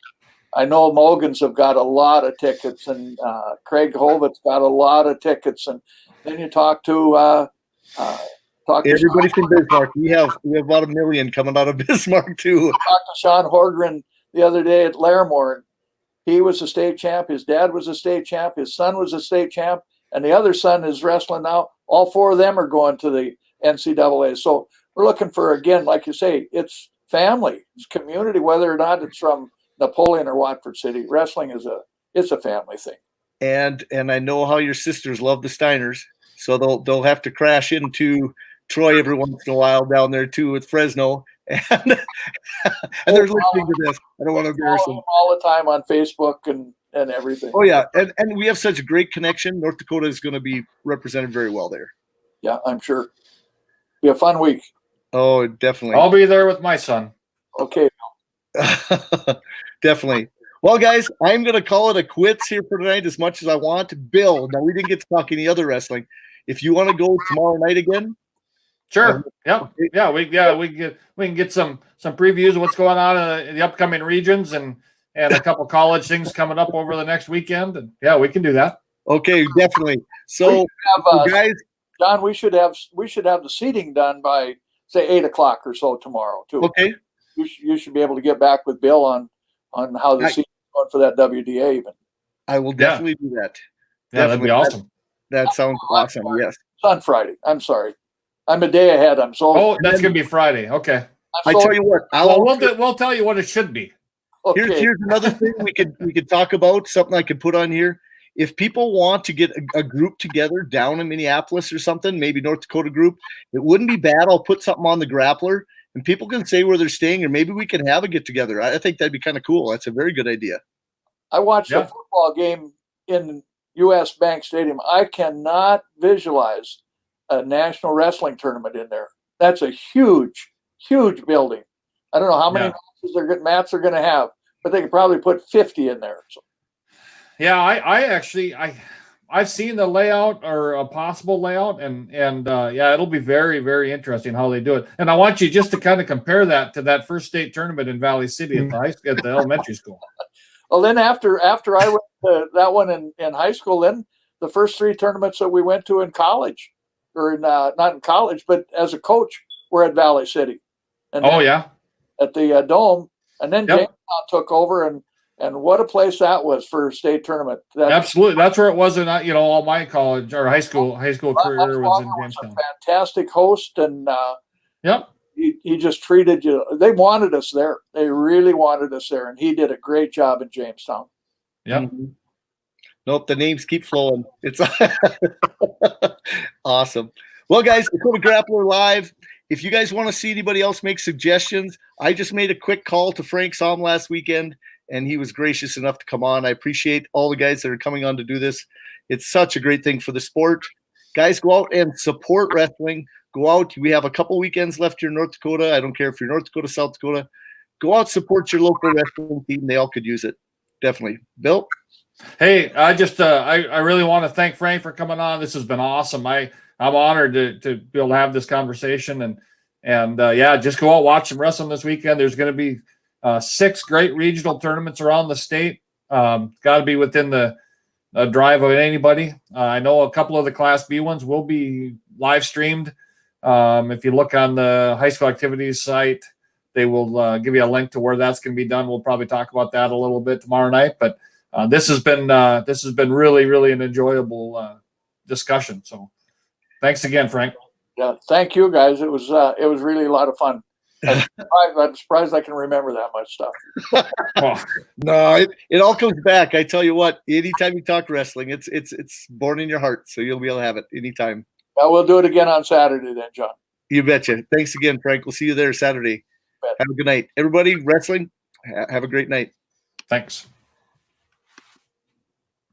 I know Mogans have got a lot of tickets, and Craig Hovitt's got a lot of tickets. And then you talk to everybody from Bismarck. We have about 1 million coming out of Bismarck too. I talked to Sean Horgren the other day at Larimore. He was a state champ. His dad was a state champ. His son was a state champ, and the other son is wrestling now. All 4 of them are going to the NCAA. So we're looking for, again, like you say, it's family, it's community, whether or not it's from Napoleon or Watford City. Wrestling it's a family thing. And I know how your sisters love the Steiners, so they'll have to crash into Troy every once in a while down there too with Fresno, and they're listening to this. I don't want to embarrass them all the time on Facebook and everything. Oh yeah, and we have such a great connection. North Dakota is going to be represented very well there. Yeah, I'm sure. Be a fun week. Oh, definitely. I'll be there with my son. Okay. Definitely. Well, guys, I'm going to call it a quits here for tonight as much as I want. Bill, now we didn't get to talk any other wrestling. If you want to go tomorrow night again. Sure. Yeah. We can get some previews of what's going on in the upcoming regions and a couple college things coming up over the next weekend. And yeah, we can do that. Okay, definitely. So guys, John, we should have the seating done by say 8:00 or so tomorrow too. Okay. You should be able to get back with Bill on how the seating is going for that WDA even. I will definitely do that. Yeah, that'd be awesome. That sounds awesome. Yes. It's on Friday. I'm sorry. I'm a day ahead. I'm so. Oh, that's gonna be Friday. Okay. I tell you what. We'll tell you what it should be. Okay. Here's another thing we could talk about. Something I could put on here. If people want to get a group together down in Minneapolis or something, maybe North Dakota group, it wouldn't be bad. I'll put something on the Grappler, and people can say where they're staying, or maybe we can have a get together. I think that'd be kind of cool. That's a very good idea. I watched Yeah. a football game in U.S. Bank Stadium. I cannot visualize a national wrestling tournament in there. That's a huge, huge building. I don't know how many mats they're going to have, but they could probably put 50 in there. So. Yeah, I've seen the layout or a possible layout, and yeah, it'll be very, very interesting how they do it. And I want you just to kind of compare that to that first state tournament in Valley City at the elementary school. Well, then after I went to that one in high school, then the first 3 tournaments that we went to in college, or not in college, but as a coach, were at Valley City. And at the Dome, and then Jamestown took over, and what a place that was for a state tournament. Absolutely, that's where it was in all my college or high school career was in Jamestown. Was a fantastic host, and yep. He just treated you. They wanted us there. They really wanted us there, and he did a great job in Jamestown. Yep. Mm-hmm. Nope, the names keep flowing. It's awesome. Well, guys, Dakota Grappler Live. If you guys want to see anybody else make suggestions, I just made a quick call to Frank Somm last weekend, and he was gracious enough to come on. I appreciate all the guys that are coming on to do this. It's such a great thing for the sport. Guys, go out and support wrestling. Go out. We have a couple weekends left here in North Dakota. I don't care if you're North Dakota, South Dakota. Go out, support your local wrestling team. They all could use it. Definitely. Bill? Hey, I just I really want to thank Frank for coming on. This has been awesome. I'm honored to be able to have this conversation, and yeah, just go out, watch some wrestling this weekend. There's going to be 6 great regional tournaments around the state. Got to be within the drive of anybody. I know a couple of the Class B ones will be live streamed. If you look on the high school activities site, they will give you a link to where that's going to be done. We'll probably talk about that a little bit tomorrow night, but this has been really, really an enjoyable discussion. So thanks again, Frank. Yeah, thank you guys. It was really a lot of fun. I'm surprised I can remember that much stuff. No, it all comes back. I tell you what, anytime you talk wrestling, it's born in your heart. So you'll be able to have it anytime. Well, we'll do it again on Saturday then, John. You betcha. Thanks again, Frank. We'll see you there Saturday. Have a good night. Everybody, wrestling, have a great night. Thanks.